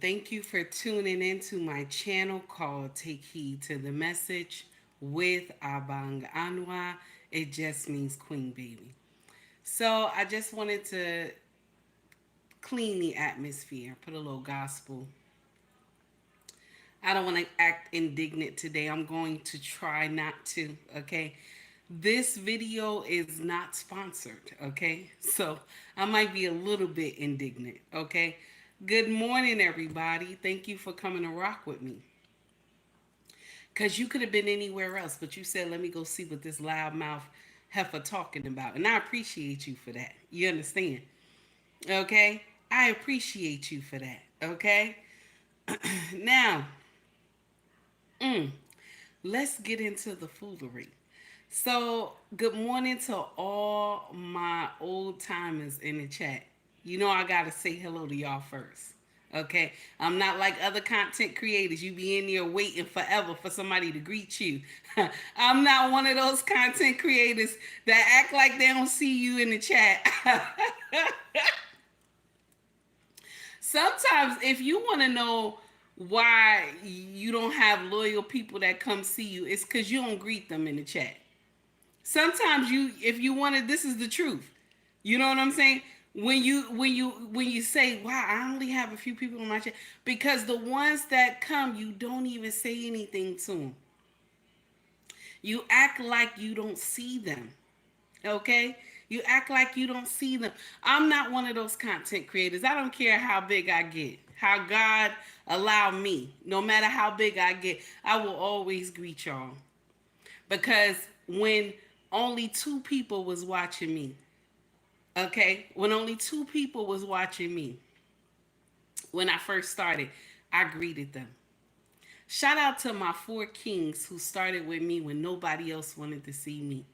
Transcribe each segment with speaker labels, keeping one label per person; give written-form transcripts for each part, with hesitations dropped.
Speaker 1: Thank you for tuning into my channel called Take Heed to the Message with Abang Anwa. It just means Queen Baby. So I just wanted to clean the atmosphere, put a little gospel. I don't want to act indignant today. I'm going to try not to, okay? This video is not sponsored, okay? So I might be a little bit indignant, okay? Good morning, everybody. Thank you for coming to rock with me. Because you could have been anywhere else, but you said, let me go see what this loudmouth heifer talking about. And I appreciate you for that. You understand? Okay? I appreciate you for that. Okay? Now, let's get into the foolery. So, good morning to all my old timers in the chat. You know, I got to say hello to y'all first. Okay? I'm not like other content creators. You be in there waiting forever for somebody to greet you. I'm not one of those content creators that act like they don't see you in the chat. Sometimes, if you want to know why you don't have loyal people that come see you, it's because you don't greet them in the chat. Sometimes you, if you wanted, this is the truth. You know what I'm saying? When you say, wow, I only have a few people in my chat, because the ones that come, you don't even say anything to them. You act like you don't see them. Okay? You act like you don't see them. I'm not one of those content creators. I don't care how big I get, how God allow me. No matter how big I get, I will always greet y'all. Because when only two people was watching me, okay? When only two people was watching me, when I first started, I greeted them. Shout out to my four kings who started with me when nobody else wanted to see me.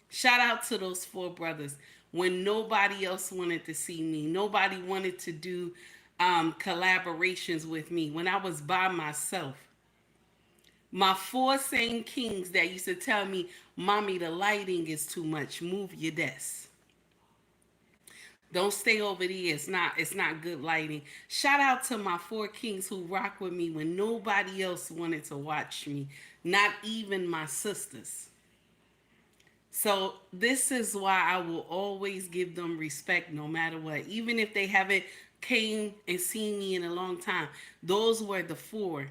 Speaker 1: Shout out to those four brothers when nobody else wanted to see me. Nobody wanted to do collaborations with me when I was by myself. My four same kings that used to tell me, Mommy, the lighting is too much. Move your desk. Don't stay over there. It's not good lighting. Shout out to my four kings who rock with me when nobody else wanted to watch me. Not even my sisters. So this is why I will always give them respect no matter what. Even if they haven't came and seen me in a long time. Those were the four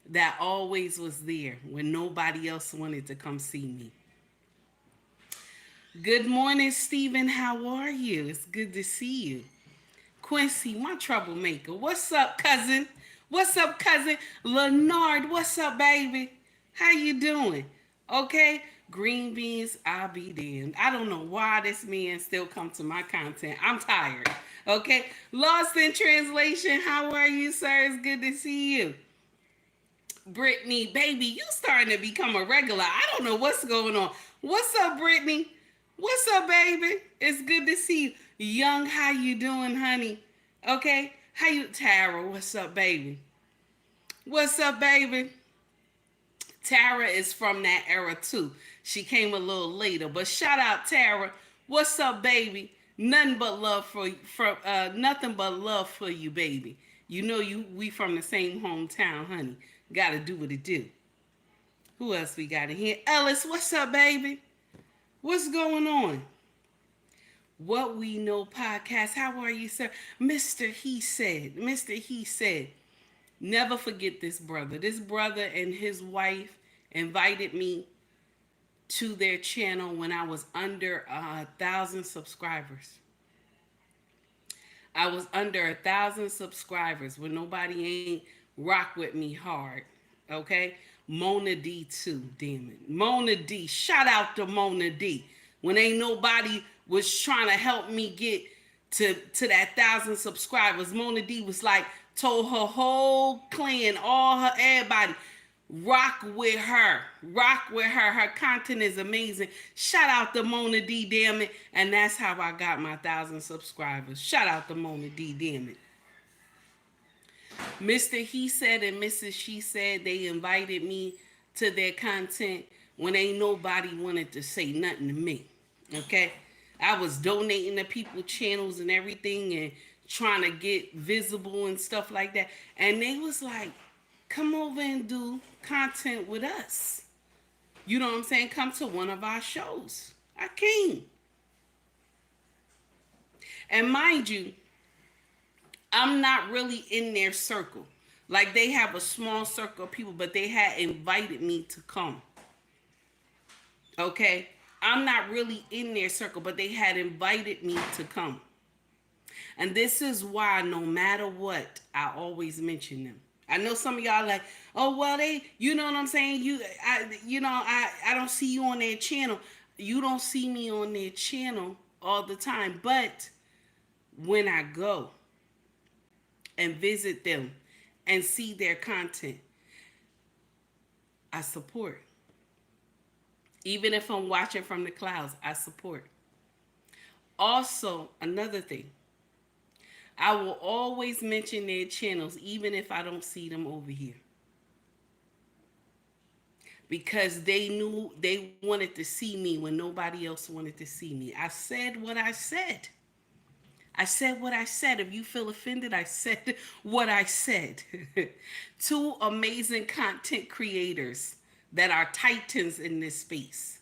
Speaker 1: that always was there when nobody else wanted to come see me. Good morning, Stephen. How are you? It's good to see you. Quincy, my troublemaker. What's up, cousin? What's up, cousin? Leonard, what's up, baby? How you doing? Okay, green beans, I'll be damned. I don't know why this man still come to my content. I'm tired. Okay, lost in translation. How are you, sir? It's good to see you. Brittany, baby, you starting to become a regular. I don't know what's going on. What's up, Brittany? What's up, baby? It's good to see you. Young, how you doing, honey? Okay? How you, Tara? What's up, baby? What's up, baby? Tara is from that era too. She came a little later, but shout out Tara. What's up, baby? Nothing but love for you, baby. You know we from the same hometown, honey. Gotta do what it do. Who else we got in here? Ellis, what's up, baby? What's going on? What We Know podcast. How are you, sir? Mr. He said. Mr. He said. Never forget this brother. This brother and his wife invited me to their channel when I was under 1,000 subscribers. I was under 1,000 subscribers when nobody ain't rock with me hard. Okay? Mona D too, damn it. Mona D. Shout out to Mona D. When ain't nobody was trying to help me get to that 1,000 subscribers, Mona D was like, told her whole clan, all her, everybody, rock with her. Rock with her. Her content is amazing. Shout out to Mona D, damn it. And that's how I got my 1,000 subscribers. Shout out to Mona D, damn it. Mr. He said and Mrs. She said they invited me to their content when ain't nobody wanted to say nothing to me. Okay? I was donating to people channels and everything, and trying to get visible and stuff like that. And they was like, come over and do content with us. You know what I'm saying? Come to one of our shows. I came. And mind you, I'm not really in their circle. Like they have a small circle of people, but they had invited me to come. Okay? I'm not really in their circle, but they had invited me to come. And this is why no matter what, I always mention them. I know some of y'all like, oh well, they, you know what I'm saying? I don't see you on their channel. You don't see me on their channel all the time, but when I go and visit them and see their content, I support. Even if I'm watching from the clouds, I support. Also, another thing, I will always mention their channels even if I don't see them over here. Because they knew they wanted to see me when nobody else wanted to see me. I said what I said. I said what I said. If you feel offended, I said what I said. Two amazing content creators that are titans in this space.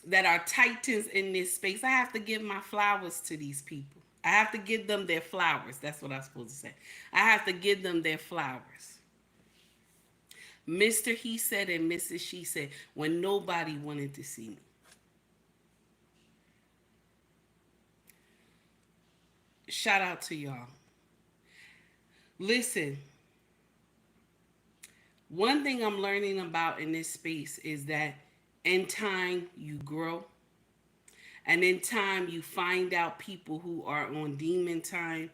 Speaker 1: That are titans in this space. I have to give my flowers to these people. I have to give them their flowers. That's what I'm supposed to say. I have to give them their flowers. Mr. He said and Mrs. She said when nobody wanted to see me. Shout out to y'all. Listen, one thing I'm learning about in this space is that in time you grow. And in time you find out people who are on demon time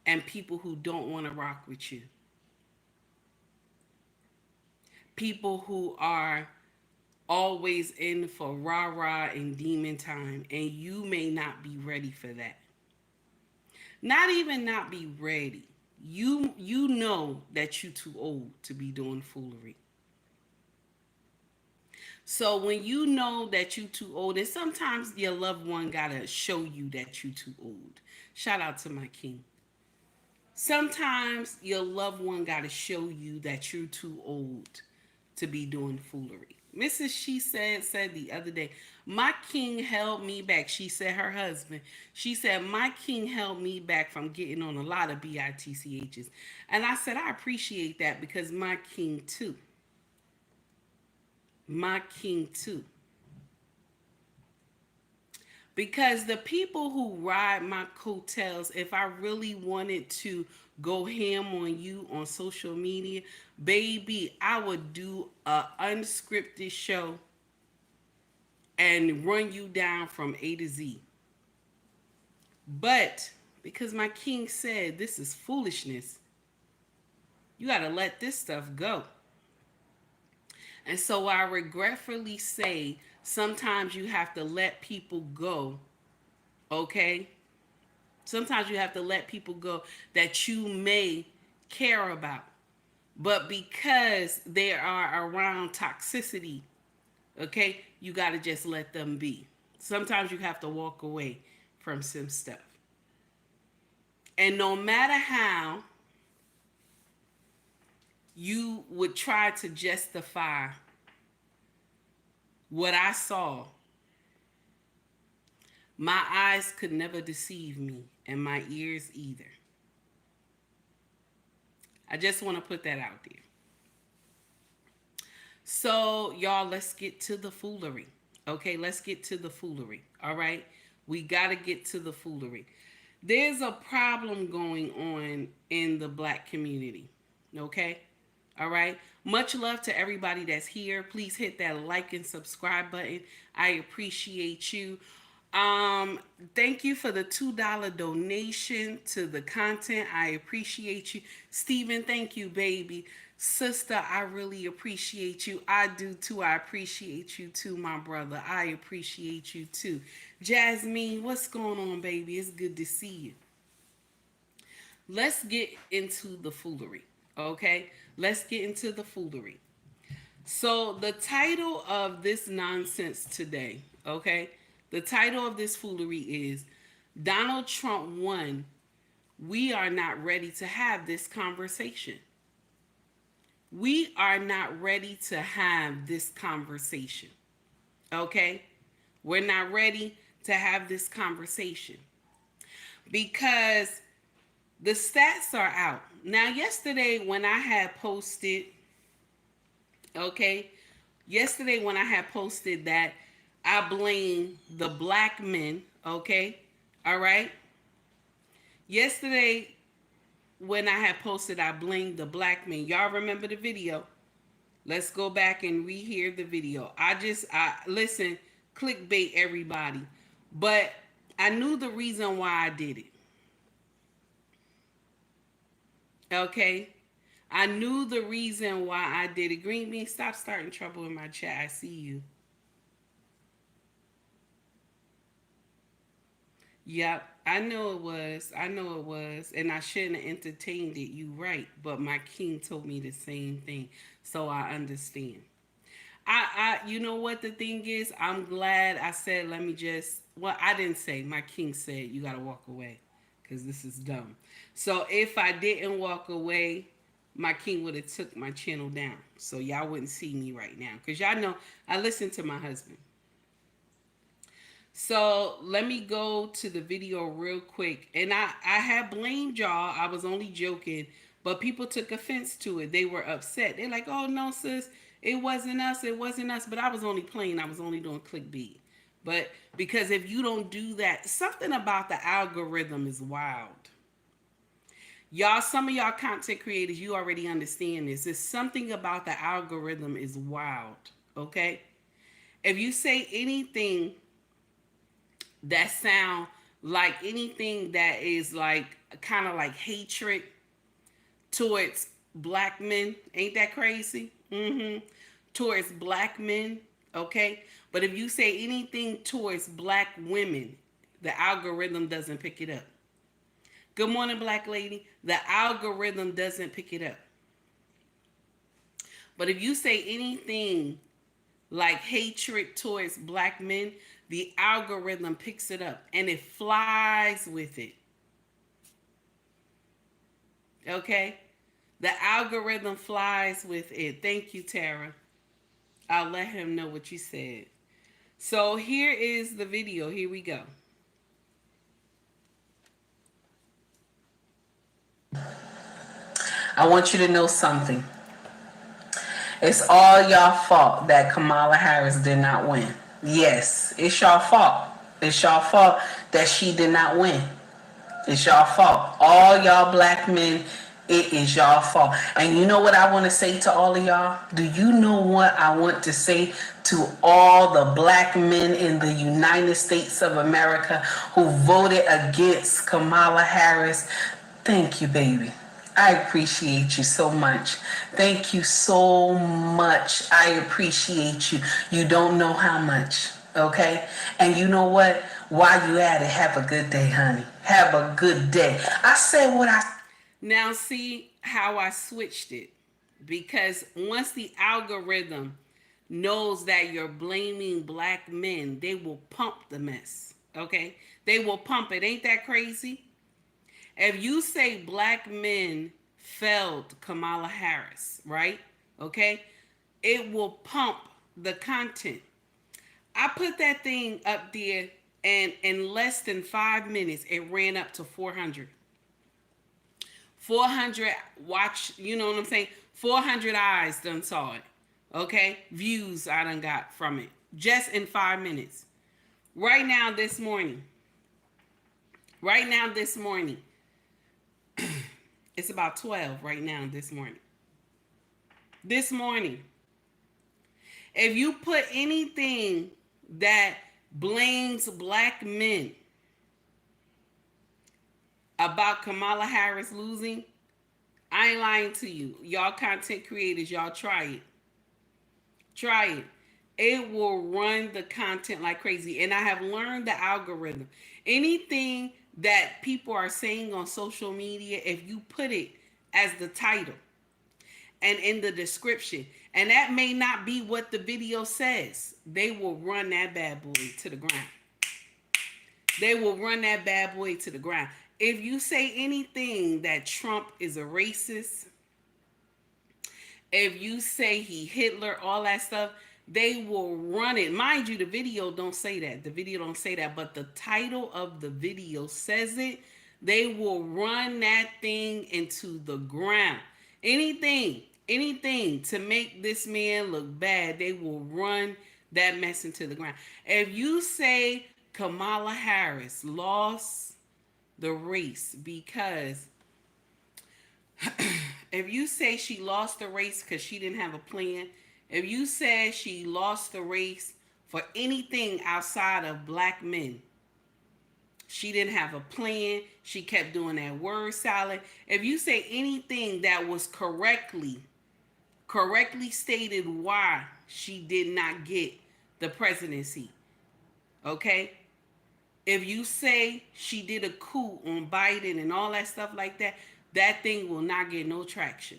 Speaker 1: and people who don't want to rock with you. People who are always in for rah-rah and demon time, and you may not be ready for that. Not even not be ready. You know that you too old to be doing foolery. So when you know that you too old, and sometimes your loved one gotta show you that you too old. Shout out to my king. Sometimes your loved one gotta show you that you're too old to be doing foolery. Mrs. She said the other day, my king held me back. She said her husband. She said my king held me back from getting on a lot of BITCHs. And I said I appreciate that because my king too. My king too. Because the people who ride my coattails, if I really wanted to go ham on you on social media, baby, I would do a unscripted show and run you down from A to Z. But because my king said this is foolishness, you got to let this stuff go. And so I regretfully say sometimes you have to let people go, okay? Sometimes you have to let people go that you may care about. But because they are around toxicity, okay, you got to just let them be. Sometimes you have to walk away from some stuff. And no matter how you would try to justify what I saw, my eyes could never deceive me, and my ears either. I just want to put that out there. So, y'all, let's get to the foolery. Okay, let's get to the foolery. All right, we got to get to the foolery. There's a problem going on in the black community. Okay, all right. Much love to everybody that's here. Please hit that like and subscribe button. I appreciate you. Thank you for the $2 donation to the content. I appreciate you. Stephen, thank you, baby. Sister, I really appreciate you. I do too. I appreciate you too, my brother. I appreciate you too. Jasmine, what's going on, baby? It's good to see you. Let's get into the foolery, okay? Let's get into the foolery. So the title of this nonsense today, okay? The title of this foolery is Donald Trump won we are not ready to have this conversation. We are not ready to have this conversation. Okay? We're not ready to have this conversation because the stats are out. Now, yesterday when I had posted, okay, yesterday when I had posted that I blame the black men, okay, all right. Yesterday when I had posted, I blamed the black men. Y'all remember the video? Let's go back and rehear the video. I listen, clickbait everybody, but I knew the reason why I did it. Okay, I knew the reason why I did it. Green Bean, stop starting trouble in my chat. I see you. Yep, I know it was. I know it was. And I shouldn't have entertained it. You right. But my king told me the same thing. So I understand. You know what the thing is? I'm glad I said, let me just, well, I didn't say, my king said, you got to walk away because this is dumb. So if I didn't walk away, my king would have took my channel down. So y'all wouldn't see me right now because y'all know I listen to my husband. So let me go to the video real quick. And I had blamed y'all. I was only joking, but people took offense to it. They were upset. They're like, oh no, sis, it wasn't us. It wasn't us. But I was only playing. I was only doing clickbait. But because if you don't do that, something about the algorithm is wild. Y'all, some of y'all content creators, you already understand this. It's something about the algorithm is wild. Okay? If you say anything that sound like anything that is like kind of like hatred towards black men, ain't that crazy? Towards black men, okay? But if you say anything towards black women, the algorithm doesn't pick it up. Good morning, black lady. The algorithm doesn't pick it up. But if you say anything like hatred towards black men, the algorithm picks it up and it flies with it. Okay? The algorithm flies with it. Thank you, Tara. I'll let him know what you said. So here is the video. Here we go. I want you to know something. It's all y'all fault that Kamala Harris did not win. Yes, it's y'all fault. It's y'all fault that she did not win. It's y'all fault. All y'all black men, it is y'all fault. And you know what I want to say to all of y'all? Do you know what I want to say to all the black men in the United States of America who voted against Kamala Harris? Thank you, baby. I appreciate you so much. Thank you so much. I appreciate you. You don't know how much. Okay? And you know what? While you at it, have a good day, honey. Have a good day. I said what I... Now see how I switched it. Because once the algorithm knows that you're blaming black men, they will pump the mess. Okay? They will pump it. Ain't that crazy? If you say black men failed Kamala Harris, right? Okay? It will pump the content. I put that thing up there and in less than 5 minutes, it ran up to 400. 400 watch, you know what I'm saying? 400 eyes done saw it. Okay? Views I done got from it. Just in 5 minutes. Right now this morning. It's about 12 right now this morning. This morning. If you put anything that blames black men about Kamala Harris losing, I ain't lying to you. Y'all content creators, y'all try it. Try it. It will run the content like crazy. And I have learned the algorithm. Anything that people are saying on social media, if you put it as the title and in the description, and that may not be what the video says, they will run that bad boy to the ground. They will run that bad boy to the ground. If you say anything that Trump is a racist, if you say he Hitler, all that stuff, they will run it. Mind you, the video don't say that. The video don't say that, but the title of the video says it. They will run that thing into the ground. Anything to make this man look bad, they will run that mess into the ground. If you say Kamala Harris lost the race because if you say she lost the race because she didn't have a plan, if you say she lost the race for anything outside of black men, she didn't have a plan, she kept doing that word salad. If you say anything that was correctly stated why she did not get the presidency, okay? If you say she did a coup on Biden and all that stuff like that, that thing will not get no traction.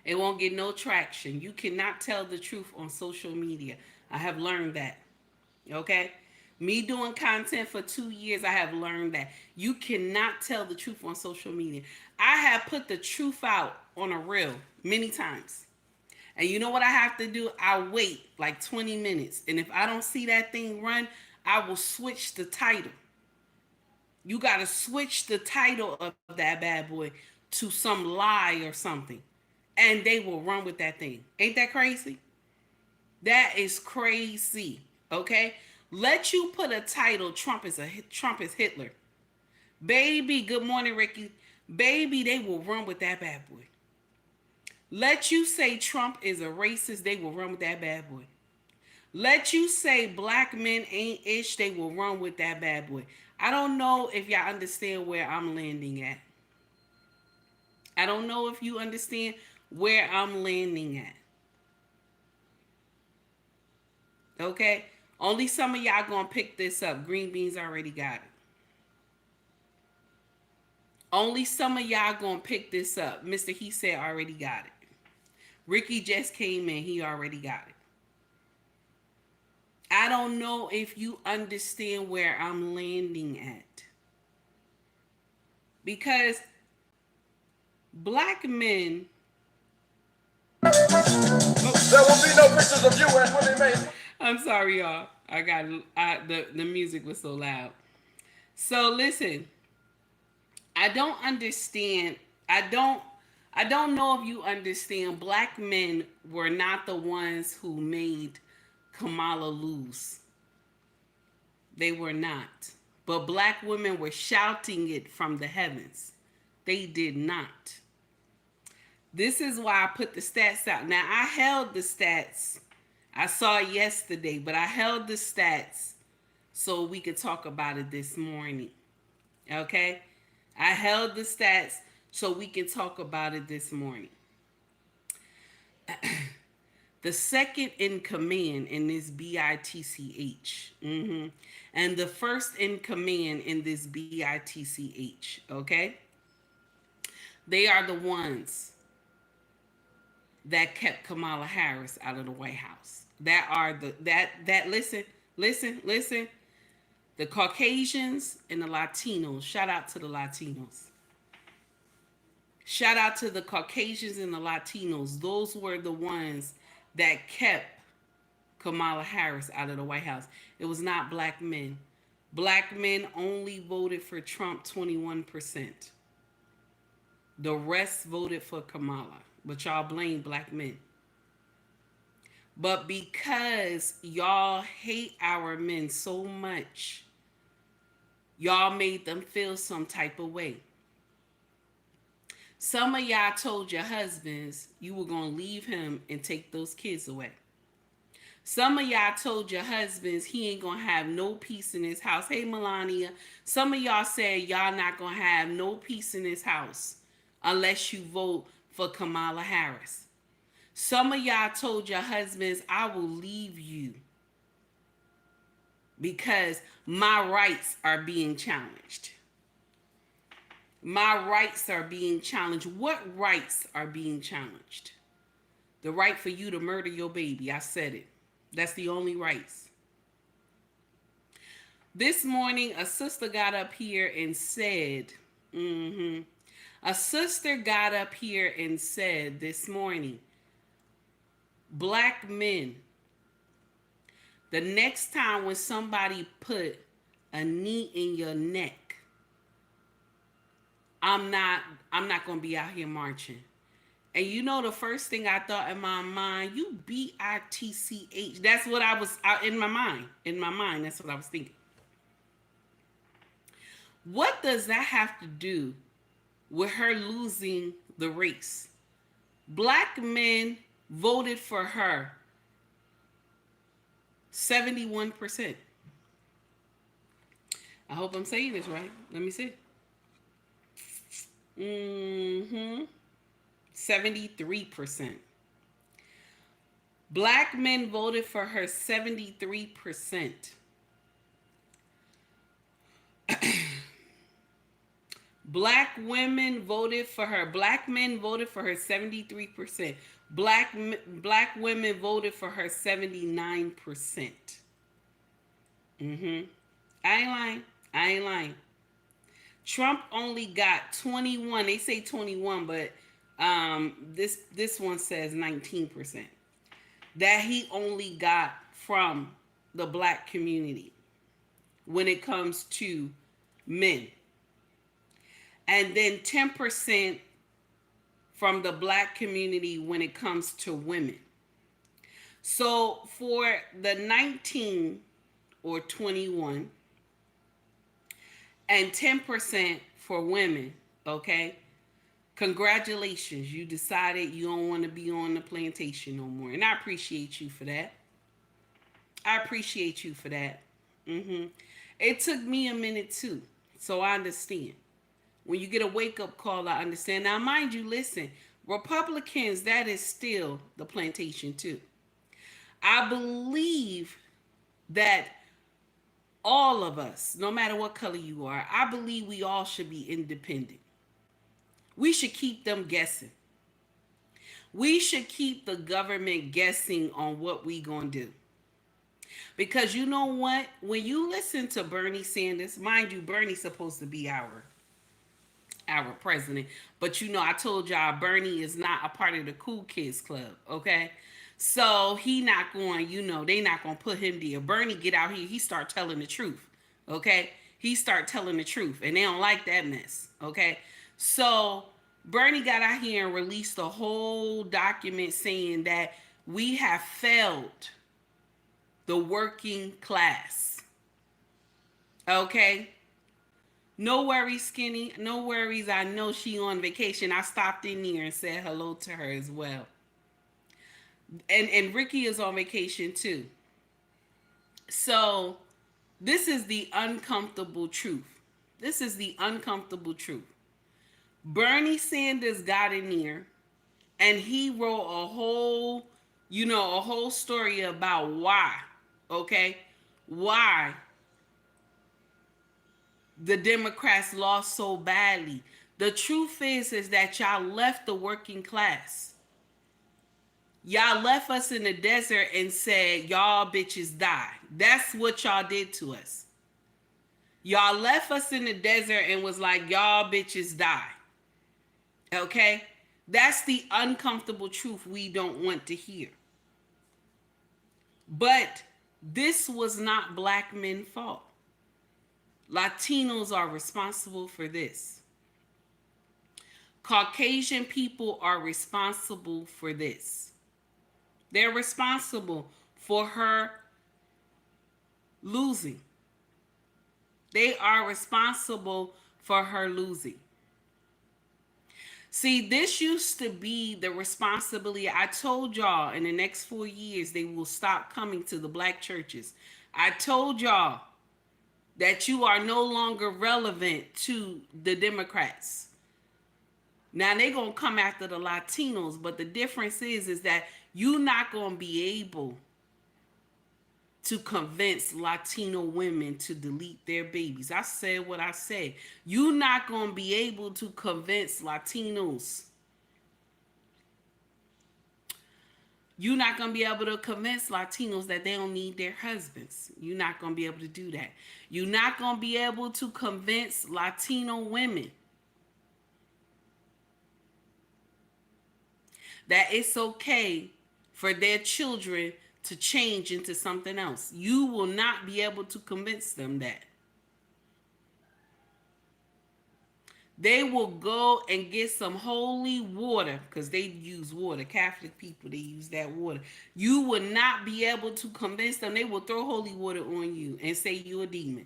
Speaker 1: It won't get no traction. You cannot tell the truth on social media. I have learned that. Okay? Me doing content for 2 years, I have learned that. You cannot tell the truth on social media. I have put the truth out on a reel many times. And you know what I have to do? I wait like 20 minutes. And if I don't see that thing run, I will switch the title. You got to switch the title of that bad boy to some lie or something. And they will run with that thing. Ain't that crazy? That is crazy. Okay? Let you put a title, Trump is Hitler. Baby, good morning, Ricky. Baby, they will run with that bad boy. Let you say Trump is a racist, they will run with that bad boy. Let you say black men ain't ish, they will run with that bad boy. I don't know if y'all understand where I'm landing at. I don't know if you understand where I'm landing at. Okay? Only some of y'all gonna pick this up. Green beans already got it. Only some of y'all gonna pick this up. Mr. He said already got it. Ricky just came in. He already got it. I don't know if you understand where I'm landing at. Because black men.
Speaker 2: There will be no pictures of you and Willie Mae.
Speaker 1: I'm sorry, y'all. The music was so loud. So listen, I don't understand. I don't know if you understand. Black men were not the ones who made Kamala lose. They were not. But black women were shouting it from the heavens. They did not. This is why I put the stats out. Now, I held the stats. I saw it yesterday, but I held the stats so we could talk about it this morning. Okay? I held the stats so we can talk about it this morning. The second in command in this BITCH, and the first in command in this BITCH, okay? They are the ones that kept Kamala Harris out of the White House. That are listen. The Caucasians and the Latinos. Shout out to the Latinos. Shout out to the Caucasians and the Latinos. Those were the ones that kept Kamala Harris out of the White House. It was not black men. Black men only voted for Trump 21%. The rest voted for Kamala. But y'all blame black men. But because y'all hate our men so much, y'all made them feel some type of way. Some of y'all told your husbands you were going to leave him and take those kids away. Some of y'all told your husbands he ain't going to have no peace in his house. Hey, Melania. Some of y'all said y'all not going to have no peace in his house unless you vote for Kamala Harris. Some of y'all told your husbands, I will leave you because my rights are being challenged. My rights are being challenged. What rights are being challenged? The right for you to murder your baby. I said it. That's the only rights. This morning, a sister got up here and said, a sister got up here and said this morning, black men, the next time when somebody put a knee in your neck, I'm not I'm not gonna be out here marching. And you know the first thing I thought in my mind, you bitch. That's what I was in my mind. In my mind, that's what I was thinking. What does that have to do with her losing the race? Black men voted for her 71%. I hope I'm saying this right. Let me see. 73%. Black men voted for her 73%. Black women voted for her. Black men voted for her 73%. Black women voted for her 79%. I ain't lying. I ain't lying. Trump only got 21. They say 21, but this one says 19%. That he only got from the black community when it comes to men. And then 10% from the black community when it comes to women. So for the 19 or 21 and 10% for women, okay? Congratulations, you decided you don't want to be on the plantation no more. And I appreciate you for that. I appreciate you for that. It took me a minute too, so I understand. When you get a wake-up call, I understand. Now, mind you, listen, Republicans, that is still the plantation too. I believe that all of us, no matter what color you are, I believe we all should be independent. We should keep them guessing. We should keep the government guessing on what we gonna do. Because you know what? When you listen to Bernie Sanders, mind you, Bernie's supposed to be our president. But you know, I told y'all Bernie is not a part of the cool kids club, okay? So he not going, you know, they not gonna put him there. Bernie get out here, he start telling the truth, okay? He start telling the truth, and they don't like that mess, okay? So Bernie got out here and released a whole document saying that we have failed the working class, okay? No worries, Skinny. No worries. I know she on vacation. I stopped in there and said hello to her as well. And Ricky is on vacation too. So this is the uncomfortable truth. This is the uncomfortable truth. Bernie Sanders got in there and he wrote a whole, a whole story about why, okay? Why the Democrats lost so badly. The truth is that y'all left the working class. Y'all left us in the desert and said, y'all bitches die. That's what y'all did to us. Y'all left us in the desert and was like, y'all bitches die. Okay? That's the uncomfortable truth we don't want to hear. But this was not black men's fault. Latinos are responsible for this. Caucasian people are responsible for this. They're responsible for her losing. They are responsible for her losing. See, this used to be the responsibility. I told y'all in the next 4 years, they will stop coming to the black churches. I told y'all that you are no longer relevant to the Democrats. Now they're going to come after the Latinos, but the difference is that you're not going to be able to convince Latino women to delete their babies. I said what I said. You're not going to be able to convince Latinos You're not going to be able to convince Latinos that they don't need their husbands. You're not going to be able to do that. You're not going to be able to convince Latino women that it's okay for their children to change into something else. You will not be able to convince them that. They will go and get some holy water because they use water. Catholic people, they use that water. You will not be able to convince them. They will throw holy water on you and say you're a demon.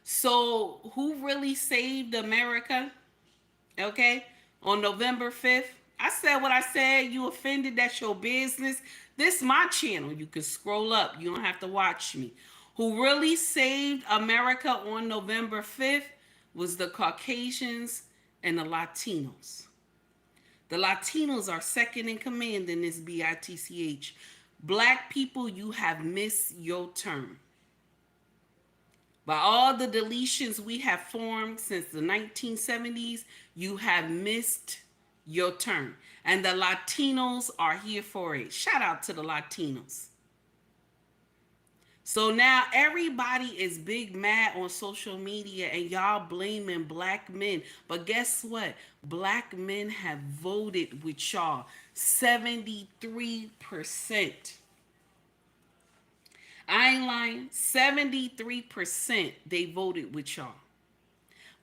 Speaker 1: So, who really saved America? Okay, on November 5th, I said what I said. You offended, that's your business. This is my channel. You can scroll up, you don't have to watch me. Who really saved America on November 5th was the Caucasians and the Latinos. The Latinos are second in command in this BITCH. Black people, you have missed your turn. By all the deletions we have formed since the 1970s, you have missed your turn. And the Latinos are here for it. Shout out to the Latinos. So now everybody is big mad on social media and y'all blaming black men. But guess what? Black men have voted with y'all 73%. I ain't lying. 73% they voted with y'all.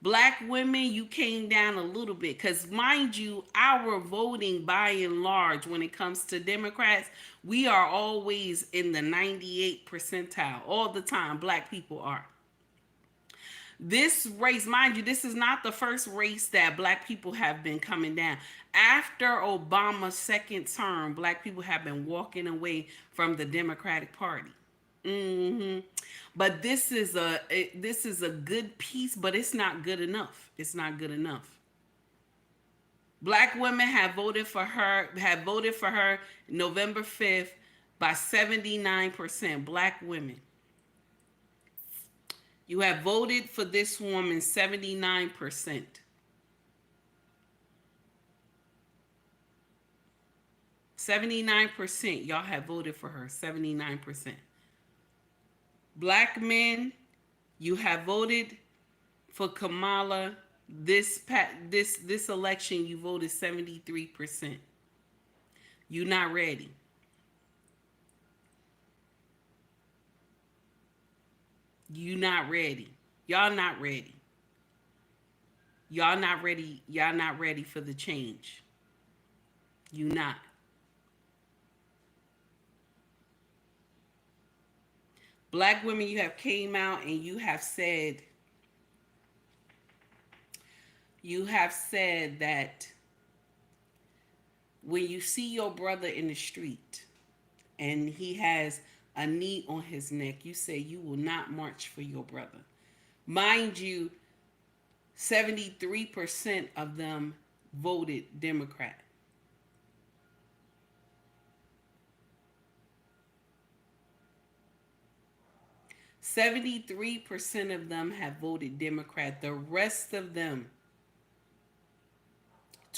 Speaker 1: Black women, you came down a little bit because, mind you, our voting by and large, when it comes to Democrats, we are always in the 98 percentile all the time. Black people are. This race, mind you, this is not the first race that black people have been coming down. After Obama's second term, black people have been walking away from the Democratic Party. But this is a good piece, but it's not good enough. It's not good enough. Black women have voted for her November 5th by 79%. Black women. You have voted for this woman 79%. 79%. Y'all have voted for her. 79%. Black men, you have voted for Kamala. This election, you voted 73%. You're not ready. You not ready. Y'all not ready. Y'all not ready. Y'all not ready for the change. You not. Black women, you have came out and you have said that when you see your brother in the street and he has a knee on his neck, you say you will not march for your brother. Mind you, 73% of them voted Democrat. %73 of them have voted Democrat. The rest of them,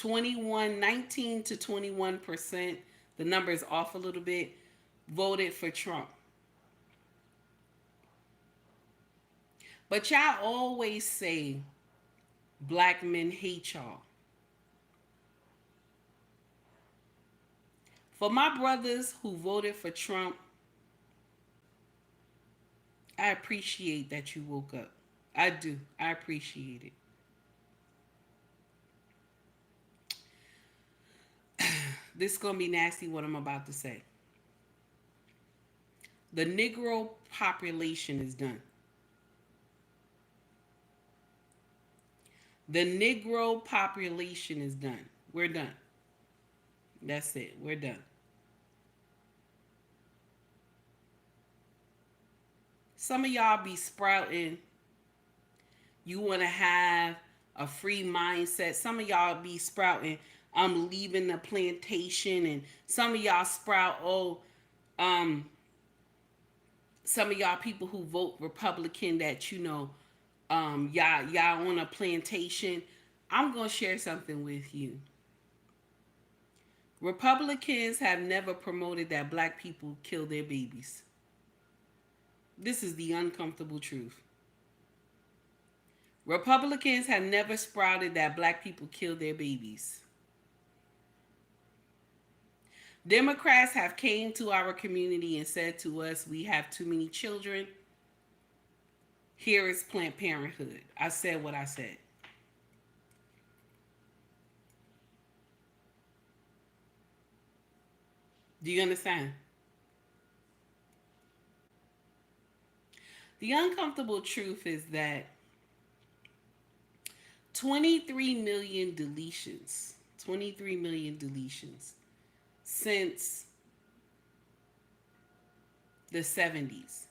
Speaker 1: 19 to 21%, the number is off a little bit, voted for Trump. But y'all always say black men hate y'all. For my brothers who voted for Trump, I appreciate that you woke up. I do. I appreciate it. This is going to be nasty what I'm about to say. The Negro population is done. The Negro population is done. We're done. That's it. We're done. Some of y'all be sprouting. You want to have a free mindset. Some of y'all be sprouting, I'm leaving the plantation. And some of y'all sprout, some of y'all people who vote Republican that, y'all on a plantation. I'm going to share something with you. Republicans have never promoted that black people kill their babies. This is the uncomfortable truth. Republicans have never sprouted that black people kill their babies. Democrats have came to our community and said to us, we have too many children. Here is Planned Parenthood. I said what I said. Do you understand? The uncomfortable truth is that 23 million deletions, 23 million deletions since the 70s.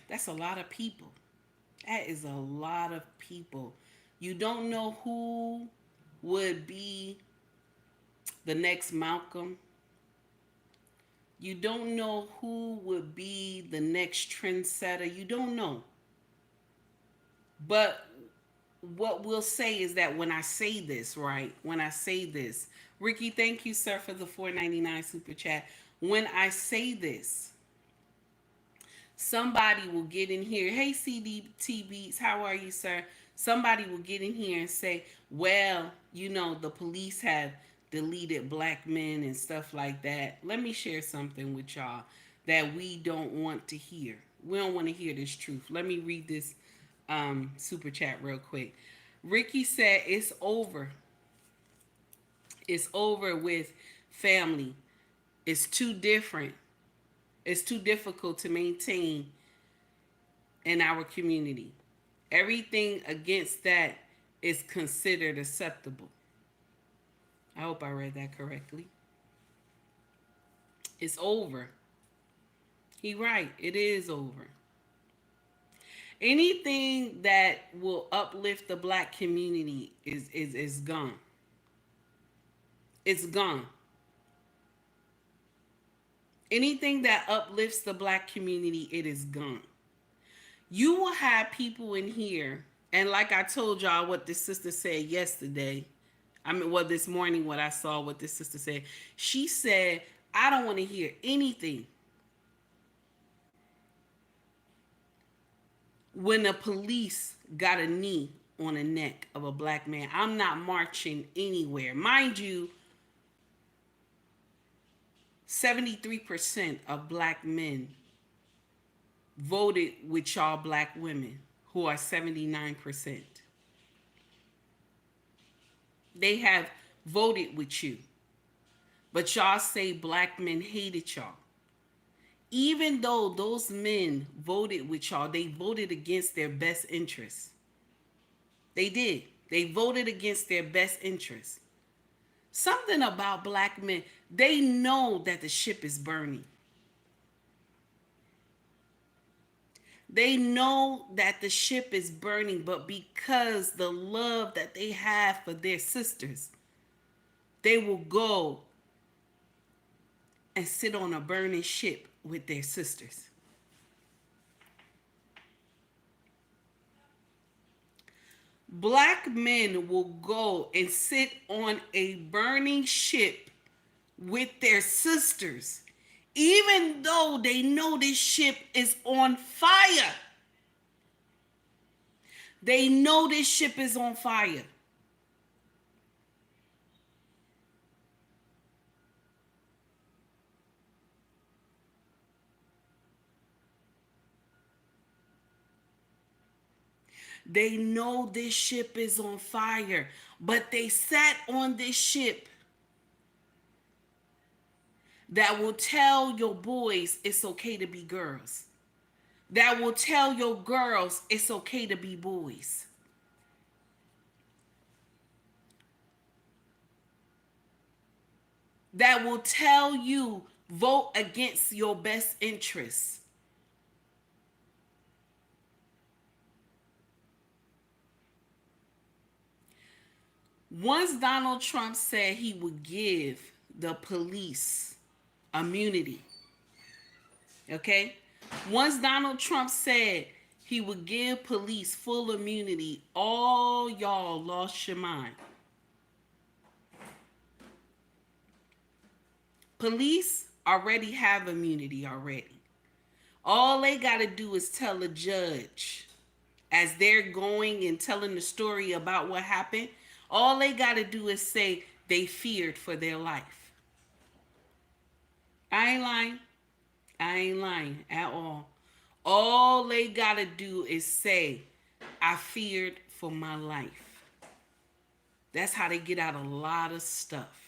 Speaker 1: That's a lot of people. That is a lot of people. You don't know who would be the next Malcolm. You don't know who would be the next trendsetter. You don't know. But what we'll say is that when I say this, right? When I say this, Ricky, thank you, sir, for the $4.99 super chat. When I say this, somebody will get in here. Hey, CDT Beats, how are you, sir? Somebody will get in here and say, well, you know, the police have deleted black men and stuff like that. Let me share something with y'all that we don't want to hear. We don't want to hear this truth. Let me read this super chat real quick. Ricky said, it's over. It's over with family. It's too different. It's too difficult to maintain in our community. Everything against that is considered acceptable. I hope I read that correctly. It's over. He right. It is over. Anything that will uplift the black community is gone. It's gone. Anything that uplifts the black community, it is gone. You will have people in here, and like I told y'all what this sister said yesterday, this morning, what I saw, what this sister said. She said, I don't want to hear anything when the police got a knee on the neck of a black man. I'm not marching anywhere. Mind you, 73% of black men voted with y'all black women, who are 79%. They have voted with you. But y'all say black men hated y'all. Even though those men voted with y'all, they voted against their best interests. They did. They voted against their best interests. Something about black men, they know that the ship is burning. They know that the ship is burning, but because the love that they have for their sisters, they will go and sit on a burning ship with their sisters. Black men will go and sit on a burning ship with their sisters, even though they know this ship is on fire. They know this ship is on fire. They know this ship is on fire, but they sat on this ship that will tell your boys it's okay to be girls. That will tell your girls it's okay to be boys. That will tell you vote against your best interests. Once Donald Trump said he would give the police immunity, okay? Once Donald Trump said he would give police full immunity, all y'all lost your mind. Police already have immunity already. All they got to do is tell a judge as they're going and telling the story about what happened. All they got to do is say they feared for their life. I ain't lying. I ain't lying at all. All they got to do is say, I feared for my life. That's how they get out a lot of stuff.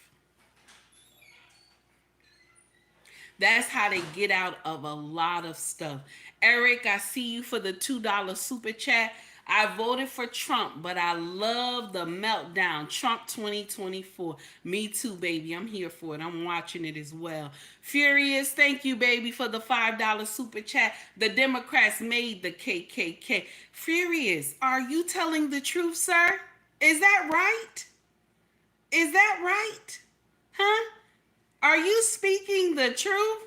Speaker 1: That's how they get out of a lot of stuff. Eric, I see you for the $2 super chat. I voted for Trump, but I love the meltdown. Trump 2024. Me too, baby. I'm here for it. I'm watching it as well. Furious, thank you, baby, for the $5 super chat. The Democrats made the KKK. Furious, are you telling the truth, sir? Is that right? Is that right? Huh? Are you speaking the truth?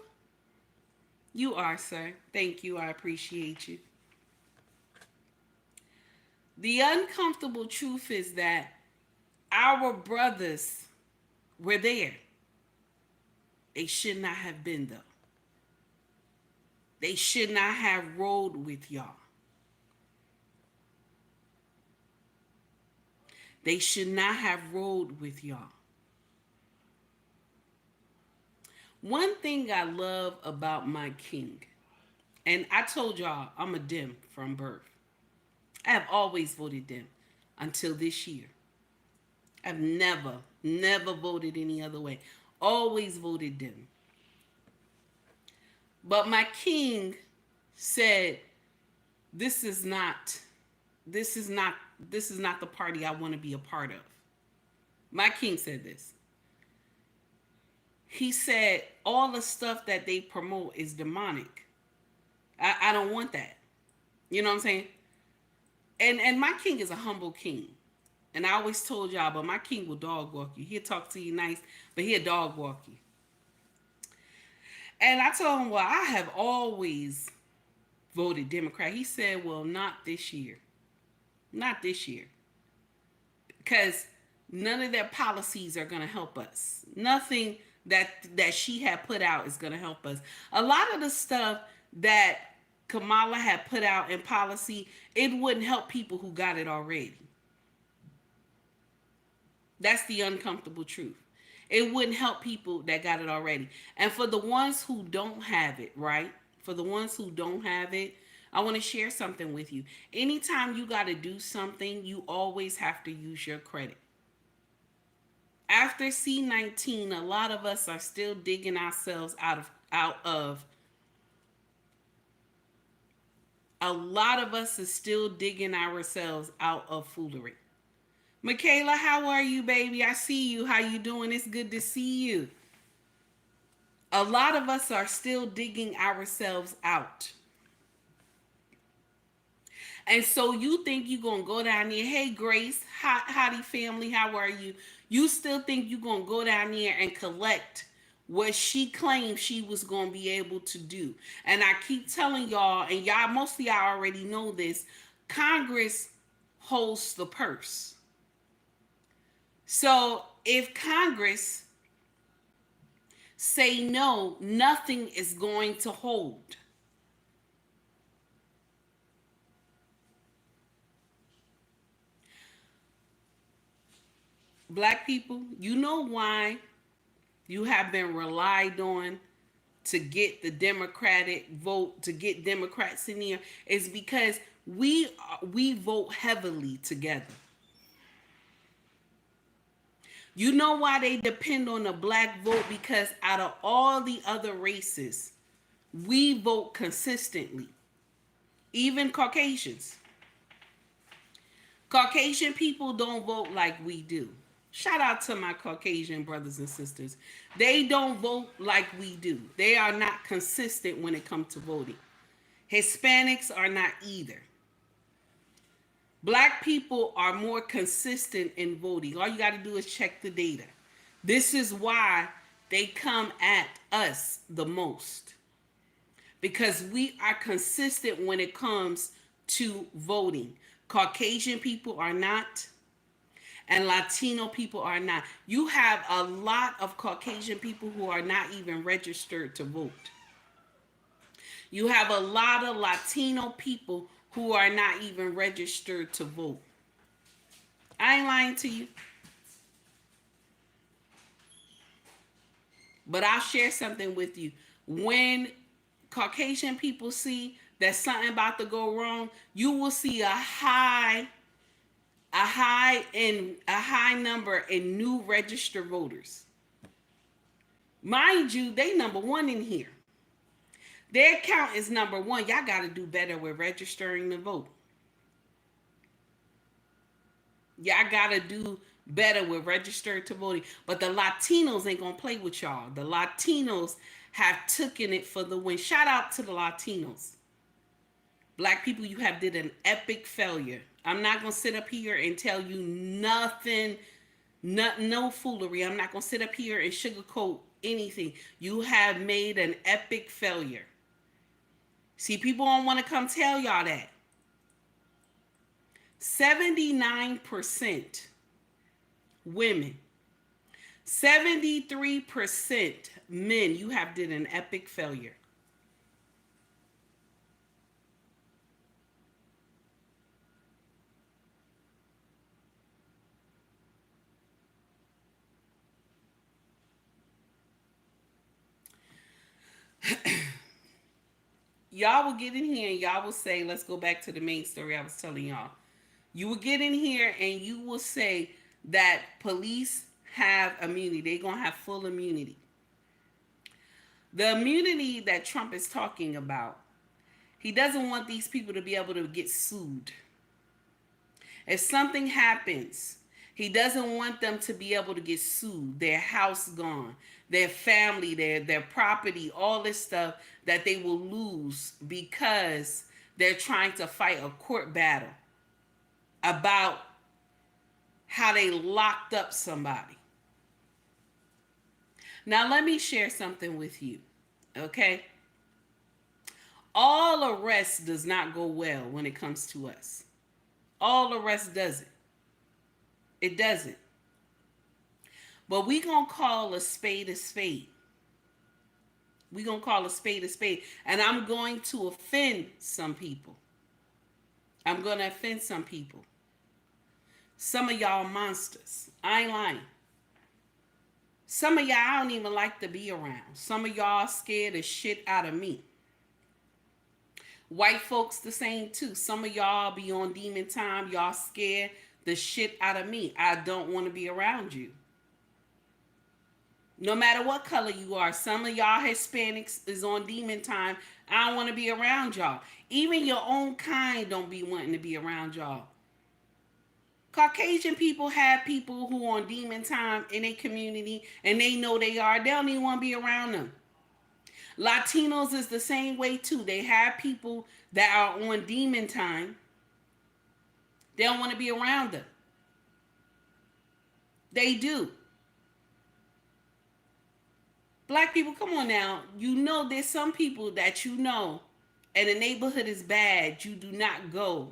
Speaker 1: You are, sir. Thank you. I appreciate you. The uncomfortable truth is that our brothers were there. They should not have been, though. They should not have rolled with y'all. They should not have rolled with y'all. One thing I love about my king, and I told y'all I'm a Dem from birth. I have always voted Dem until this year. I've never voted any other way. Always voted Dem. But my king said, this is not the party I want to be a part of. My king said this. He said, all the stuff that they promote is demonic. I don't want that. You know what I'm saying? And my king is a humble king. And I always told y'all, but my king will dog walk you. He'll talk to you nice, but he'll dog walk you. And I told him, well, I have always voted Democrat. He said, well, not this year. Not this year. Because none of their policies are going to help us. Nothing that she had put out is going to help us. A lot of the stuff that Kamala had put out in policy, it wouldn't help people who got it already. That's the uncomfortable truth. It wouldn't help people that got it already. And for the ones who don't have it, right? For the ones who don't have it, I want to share something with you. Anytime you got to do something, you always have to use your credit. After C-19, a lot of us are still digging ourselves out of a lot of us is still digging ourselves out of foolery. Michaela, how are you, baby? I see you. How you doing? It's good to see you. A lot of us are still digging ourselves out. And so you think you're going to go down there, hey, Grace, howdy, family, how are you? You still think you're going to go down there and collect what she claimed she was going to be able to do. And I keep telling y'all, and y'all, most of y'all already know this, Congress holds the purse. So if Congress say no, nothing is going to hold. Black people, you know why you have been relied on to get the Democratic vote, to get Democrats in here, is because we vote heavily together. You know why they depend on the black vote? Because out of all the other races, we vote consistently. Even Caucasians. Caucasian people don't vote like we do. Shout out to my Caucasian brothers and sisters. They don't vote like we do. They are not consistent when it comes to voting. Hispanics are not either. Black people are more consistent in voting. All you got to do is check the data. This is why they come at us the most. Because we are consistent when it comes to voting. Caucasian people are not. and Latino people are not. You have a lot of Caucasian people who are not even registered to vote. You have a lot of Latino people who are not even registered to vote. I ain't lying to you. But I'll share something with you. When Caucasian people see that something about to go wrong, you will see a high number in new registered voters. Mind you, they number one in here. Their count is number one. Y'all got to do better with registering to vote. Y'all got to do better with registered to voting. But the Latinos ain't going to play with y'all. The Latinos have taken it for the win. Shout out to the Latinos. Black people, you have did an epic failure. I'm not going to sit up here and tell you nothing, no foolery. I'm not going to sit up here and sugarcoat anything. You have made an epic failure. See, people don't want to come tell y'all that. 79% women, 73% men, you have did an epic failure. Y'all will get in here and y'all will say, let's go back to the main story I was telling y'all. You will get in here and you will say that police have immunity. They're going to have full immunity. The immunity that Trump is talking about, he doesn't want these people to be able to get sued. If something happens, he doesn't want them to be able to get sued, their house gone, their family, their property, all this stuff that they will lose because they're trying to fight a court battle about how they locked up somebody. Now, let me share something with you, okay? All arrest does not go well when it comes to us. All arrest doesn't. It doesn't. But we gonna call a spade a spade. We gonna call a spade a spade. And I'm going to offend some people. I'm gonna offend some people. Some of y'all monsters. I ain't lying. Some of y'all I don't even like to be around. Some of y'all scared the shit out of me. White folks the same too. Some of y'all be on demon time. Y'all scared the shit out of me. I don't want to be around you. No matter what color you are. Some of y'all Hispanics is on demon time. I don't want to be around y'all. Even your own kind don't be wanting to be around y'all. Caucasian people have people who on demon time in their community and they know they are. They don't even want to be around them. Latinos is the same way too. They have people that are on demon time. They don't want to be around them. They do. Black people, come on now. You know there's some people that you know and the neighborhood is bad. You do not go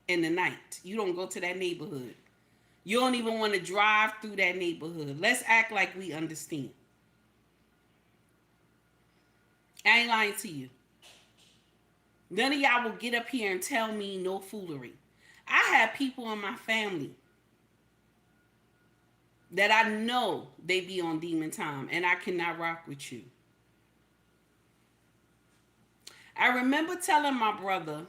Speaker 1: in the night. You don't go to that neighborhood. You don't even want to drive through that neighborhood. Let's act like we understand. I ain't lying to you. None of y'all will get up here and tell me no foolery. I have people in my family that I know they be on demon time and I cannot rock with you. I remember telling my brother,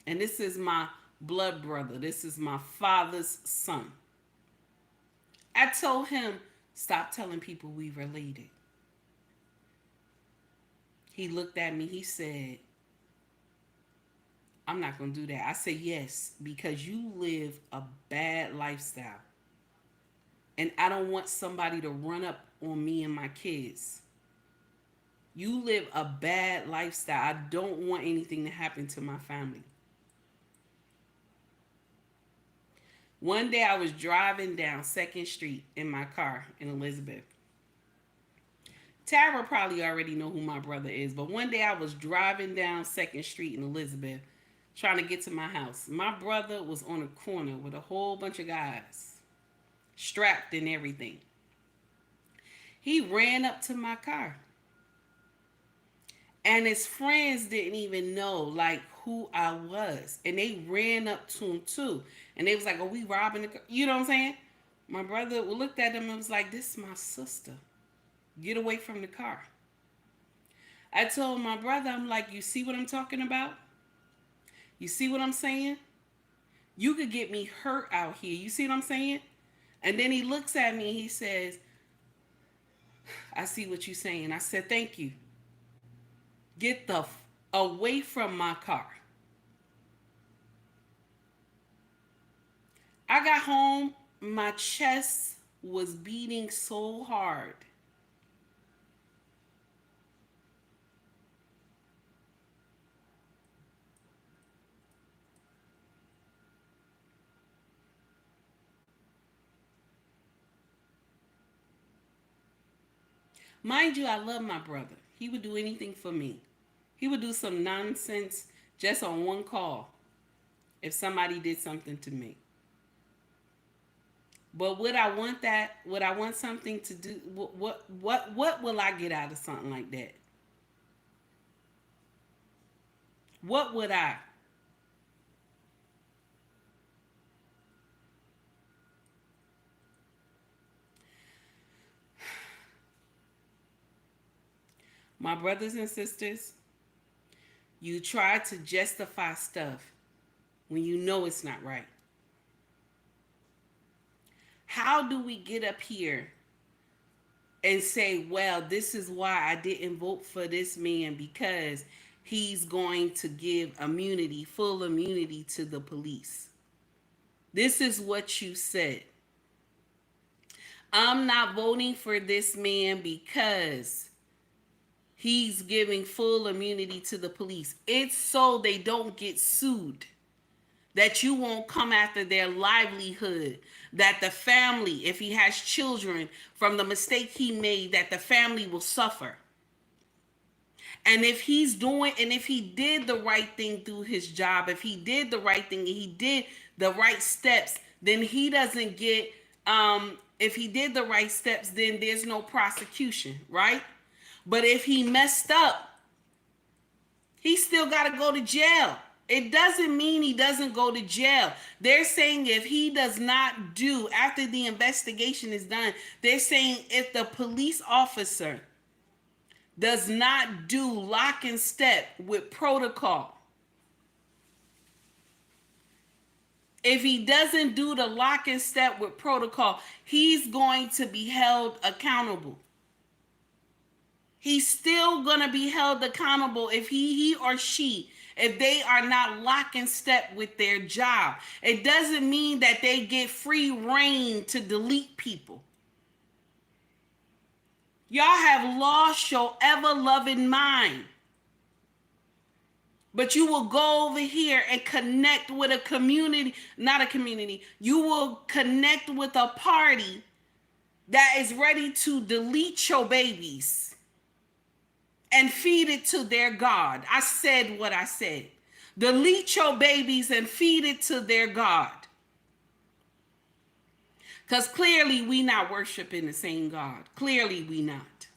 Speaker 1: and this is my blood brother, this is my father's son. I told him, stop telling people we related. He looked at me, he said, I'm not going to do that. I said, yes, because you live a bad lifestyle. And I don't want somebody to run up on me and my kids. You live a bad lifestyle. I don't want anything to happen to my family. One day I was driving down 2nd Street in my car in Elizabeth. Tara probably already know who my brother is, but one day I was driving down 2nd Street in Elizabeth trying to get to my house. My brother was on a corner with a whole bunch of guys. strapped and everything. He ran up to my car. And his friends didn't even know like who I was. And they ran up to him too. And they was like, "Are we robbing the car?" You know what I'm saying? My brother looked at them and was like, "This is my sister. Get away from the car." I told my brother, I'm like, "You see what I'm talking about? You see what I'm saying? You could get me hurt out here. You see what I'm saying?" And then he looks at me and he says, "I see what you're saying." I said, "Thank you. Get the away from my car." I got home, my chest was beating so hard. Mind you, I love my brother. He would do anything for me. He would do some nonsense just on one call if somebody did something to me. But would I want that? Would I want something to do? What will I get out of something like that? What would I? My brothers and sisters, you try to justify stuff when you know it's not right. How do we get up here and say, "Well, this is why I didn't vote for this man because he's going to give immunity, full immunity to the police"? This is what you said. "I'm not voting for this man because he's giving full immunity to the police." It's so they don't get sued, that you won't come after their livelihood, that the family, if he has children from the mistake he made, that the family will suffer. And if he's doing, and if he did the right thing through his job, if he did the right thing and he did the right steps, then he doesn't get, if he did the right steps, then there's no prosecution, right? But if he messed up, he still got to go to jail. It doesn't mean he doesn't go to jail. They're saying if he does not do, after the investigation is done, they're saying if the police officer does not do lock and step with protocol, if he doesn't do the lock and step with protocol, he's going to be held accountable. He's still going to be held accountable if he or she, if they are not lock and step with their job. It doesn't mean that they get free reign to delete people. Y'all have lost your ever-loving mind. But you will go over here and connect with a community, not a community. You will connect with a party that is ready to delete your babies and feed it to their God. I said what I said. Delete your babies and feed it to their God. Because clearly we not worshiping the same God. Clearly we not.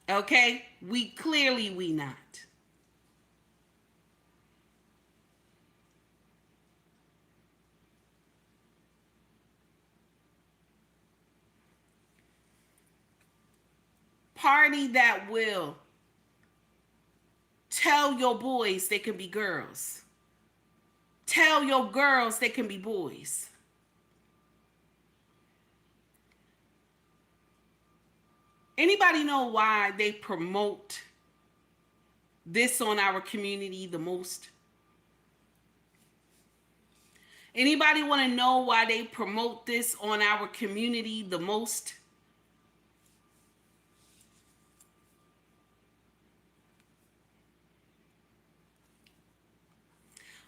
Speaker 1: Okay? We not. Party that will tell your boys they can be girls. Tell your girls they can be boys. Anybody know why they promote this on our community the most? Anybody want to know why they promote this on our community the most?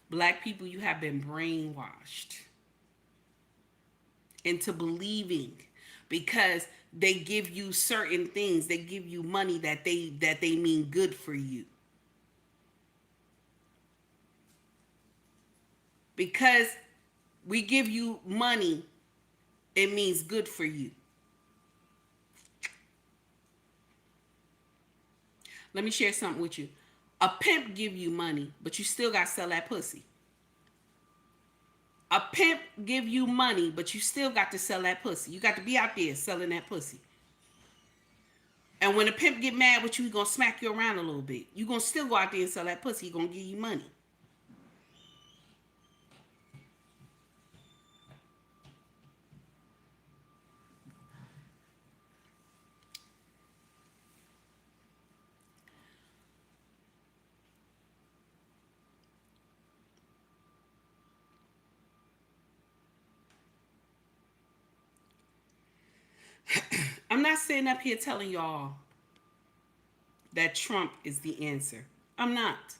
Speaker 1: Black people, you have been brainwashed into believing because they give you certain things, they give you money that they mean good for you. Because we give you money It means good for you. Let me share something with you. A pimp give you money, but you still got to sell that pussy. A pimp give you money, but you still got to sell that pussy. You got to be out there selling that pussy. And when a pimp get mad with you, he gonna smack you around a little bit. You gonna still go out there and sell that pussy. He gonna give you money. I'm not sitting up here telling y'all that Trump is the answer. I'm not.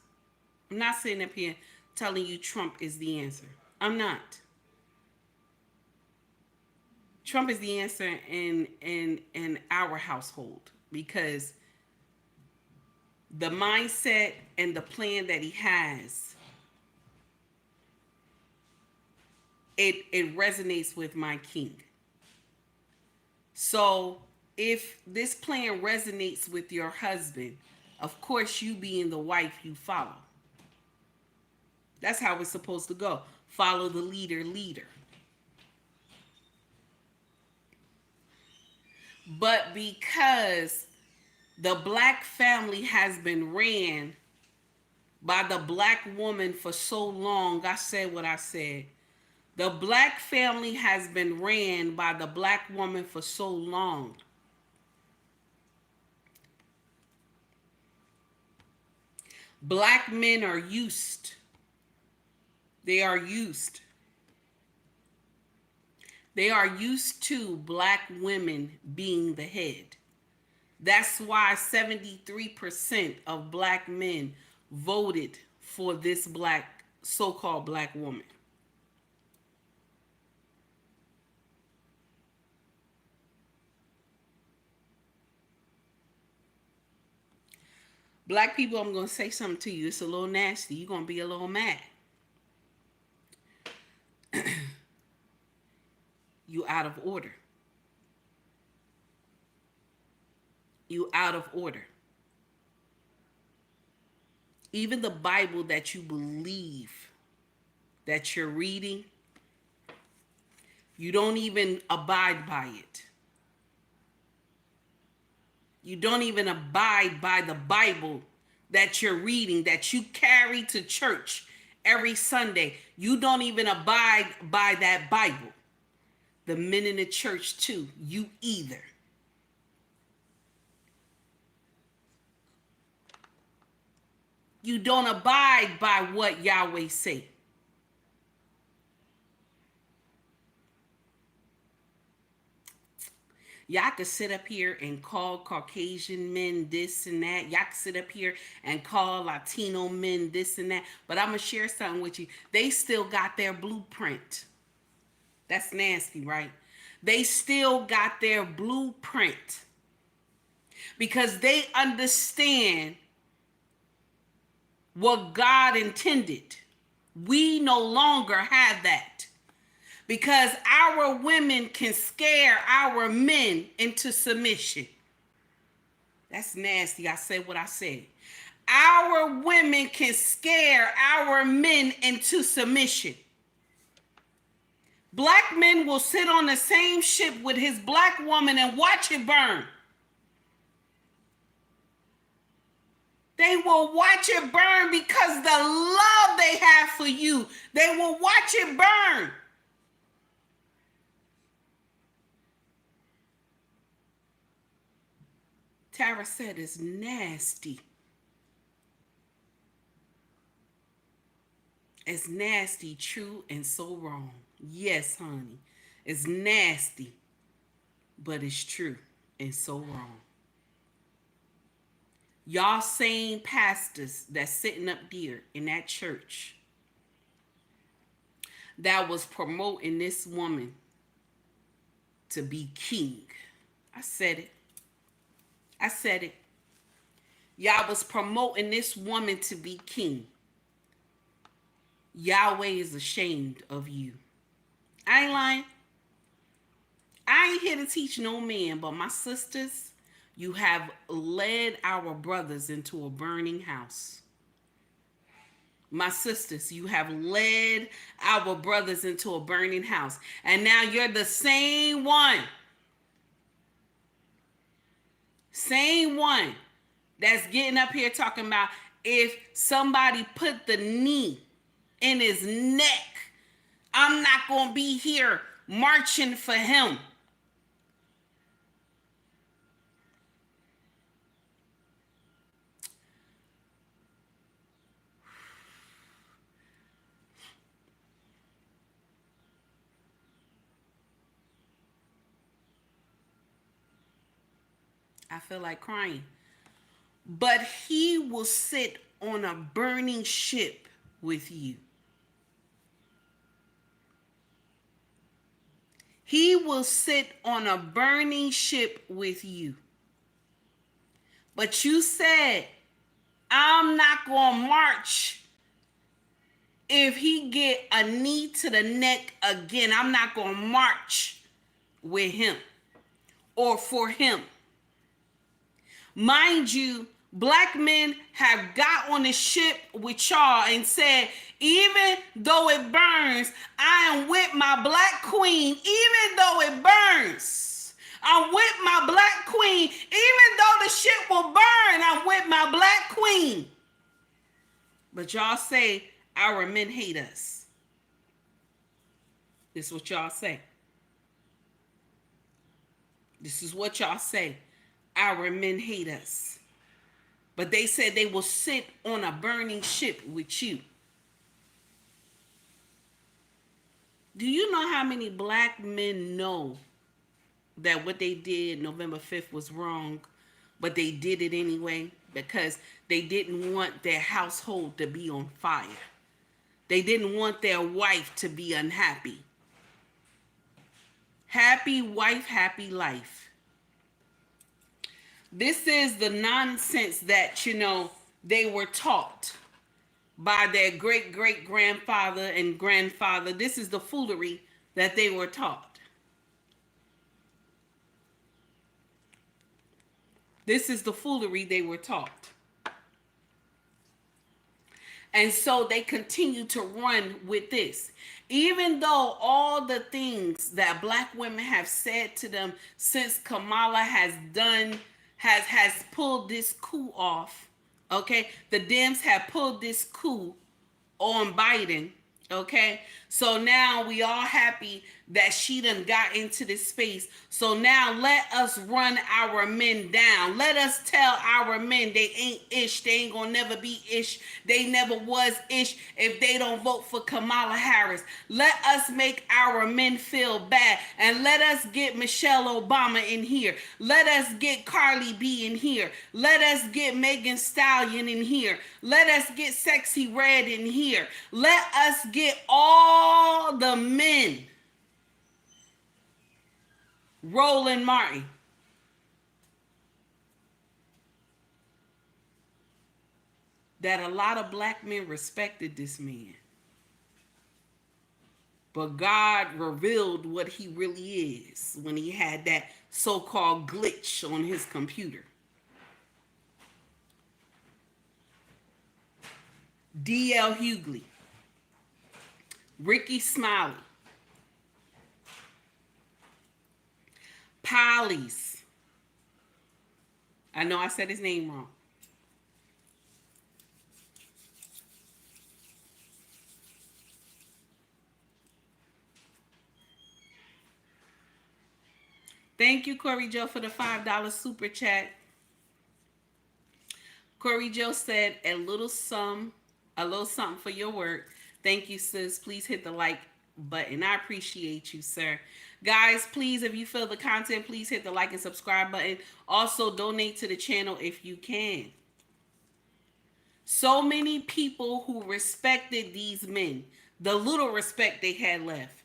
Speaker 1: I'm not sitting up here telling you Trump is the answer. I'm not. Trump is the answer in our household because the mindset and the plan that he has, it resonates with my king. So if this plan resonates with your husband, of course you being the wife, you follow. That's how it's supposed to go. Follow the leader. But because the black family has been ran by the black woman for so long, I said what I said. The black family has been ran by the black woman for so long. Black men are used. They are used. They are used to black women being the head. That's why 73% of black men voted for this black, so-called black woman. Black people, I'm going to say something to you. It's a little nasty. You're going to be a little mad. You out of order. You out of order. Even the Bible that you believe that you're reading, you don't even abide by it. You don't even abide by the Bible that you're reading, that you carry to church every Sunday. You don't even abide by that Bible. The men in the church too, you either. You don't abide by what Yahweh say. Y'all could sit up here and call Caucasian men this and that. Y'all could sit up here and call Latino men this and that. But I'm going to share something with you. They still got their blueprint. That's nasty, right? They still got their blueprint. Because they understand what God intended. We no longer have that. Because our women can scare our men into submission. That's nasty. I said what I said. Our women can scare our men into submission. Black men will sit on the same ship with his black woman and watch it burn. They will watch it burn because the love they have for you. They will watch it burn. Tara said it's nasty. It's nasty, true, and so wrong. Yes, honey. It's nasty, but it's true and so wrong. Y'all same pastors that's sitting up there in that church that was promoting this woman to be king. I said it. I said it. Y'all was promoting this woman to be king. Yahweh is ashamed of you. I ain't lying. I ain't here to teach no man, but my sisters, you have led our brothers into a burning house. My sisters, you have led our brothers into a burning house. And now you're the same one that's getting up here talking about if somebody put the knee in his neck, I'm not going to be here marching for him. I feel like crying. But he will sit on a burning ship with you. He will sit on a burning ship with you. But you said, I'm not going to march if he get a knee to the neck again. I'm not going to march with him or for him. Mind you, black men have got on the ship with y'all and said, even though it burns, I am with my black queen. Even though it burns, I'm with my black queen. Even though the ship will burn, I'm with my black queen. But y'all say our men hate us. This is what y'all say. This is what y'all say. Our men hate us. But they said they will sit on a burning ship with you. Do you know how many black men know that what they did November 5th was wrong, but they did it anyway because they didn't want their household to be on fire? They didn't want their wife to be unhappy. Happy wife, happy life. This is the nonsense that, they were taught by their great-great-grandfather and grandfather. This is the foolery that they were taught. This is the foolery they were taught. And so they continue to run with this. Even though all the things that black women have said to them since Kamala has pulled this coup off, okay? The Dems have pulled this coup on Biden, okay? So now we all happy that she done got into this space. So now let us run our men down. Let us tell our men they ain't ish. They ain't gonna never be ish. They never was ish if they don't vote for Kamala Harris. Let us make our men feel bad. And let us get Michelle Obama in here. Let us get Carly B in here. Let us get Megan Stallion in here. Let us get Sexy Red in here. Let us get all the men. Roland Martin. That a lot of black men respected this man. But God revealed what he really is when he had that so-called glitch on his computer. D.L. Hughley. Ricky Smiley. Polly's. I know I said his name wrong. Thank you, Corey Joe, for the $5 super chat. Corey Joe said a little something for your work. Thank you, sis. Please hit the like button. I appreciate you, sir. Guys, please, if you feel the content, please hit the like and subscribe button. Also, donate to the channel if you can. So many people who respected these men, the little respect they had left.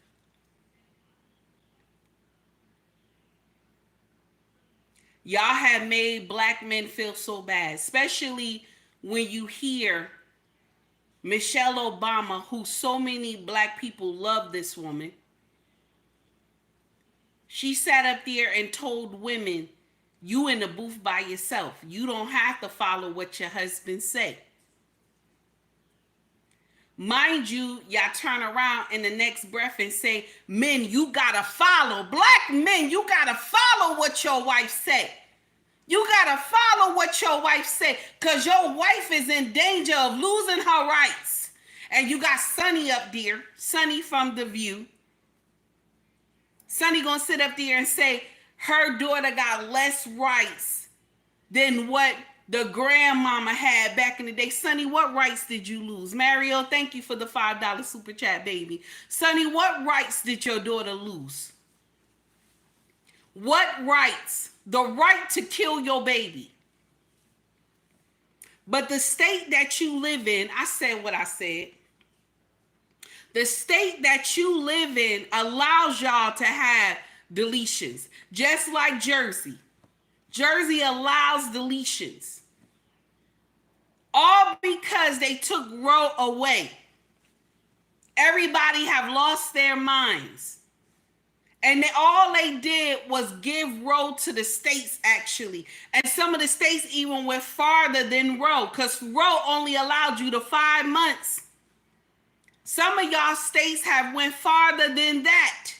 Speaker 1: Y'all have made black men feel so bad, especially when you hear Michelle Obama, who so many black people love this woman. She sat up there and told women, you in the booth by yourself. You don't have to follow what your husband say. Mind you, y'all turn around in the next breath and say, men, you gotta follow. Black men, you gotta follow what your wife say. You gotta follow what your wife say, because your wife is in danger of losing her rights. And you got Sonny up there, Sonny from The View. Sonny gonna sit up there and say her daughter got less rights than what the grandmama had back in the day. Sonny, what rights did you lose? Mario, thank you for the $5 super chat, baby. Sonny, what rights did your daughter lose? What rights? The right to kill your baby. But the state that you live in, I said what I said. The state that you live in allows y'all to have deletions, just like Jersey. Jersey allows deletions. All because they took Roe away. Everybody have lost their minds. And all they did was give Roe to the states, actually. And some of the states even went farther than Roe, because Roe only allowed you to 5 months. Some of y'all states have went farther than that.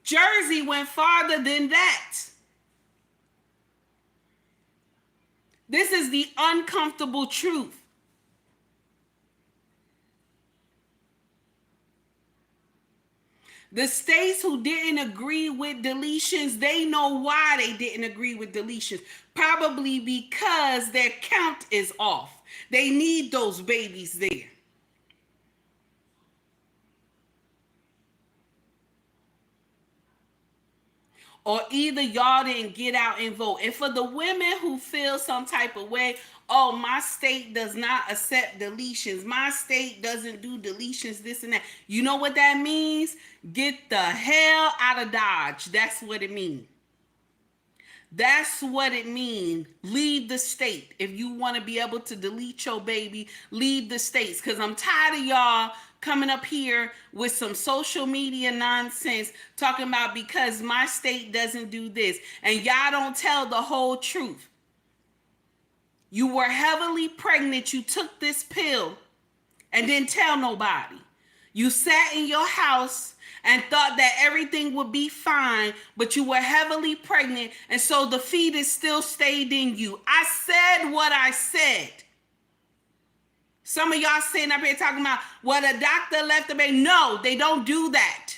Speaker 1: Jersey went farther than that. This is the uncomfortable truth. The states who didn't agree with deletions, they know why they didn't agree with deletions. Probably because their count is off. They need those babies there. Or either y'all didn't get out and vote. And for the women who feel some type of way, oh, my state does not accept deletions. My state doesn't do deletions, this and that. You know what that means? Get the hell out of Dodge. That's what it means. That's what it means. Leave the state. If you want to be able to delete your baby, leave the states. Because I'm tired of y'all coming up here with some social media nonsense talking about because my state doesn't do this. And y'all don't tell the whole truth. You were heavily pregnant. You took this pill and didn't tell nobody. You sat in your house and thought that everything would be fine, but you were heavily pregnant, and so the fetus still stayed in you. I said what I said. Some of y'all sitting up here talking about, well, the doctor left the baby. No, they don't do that.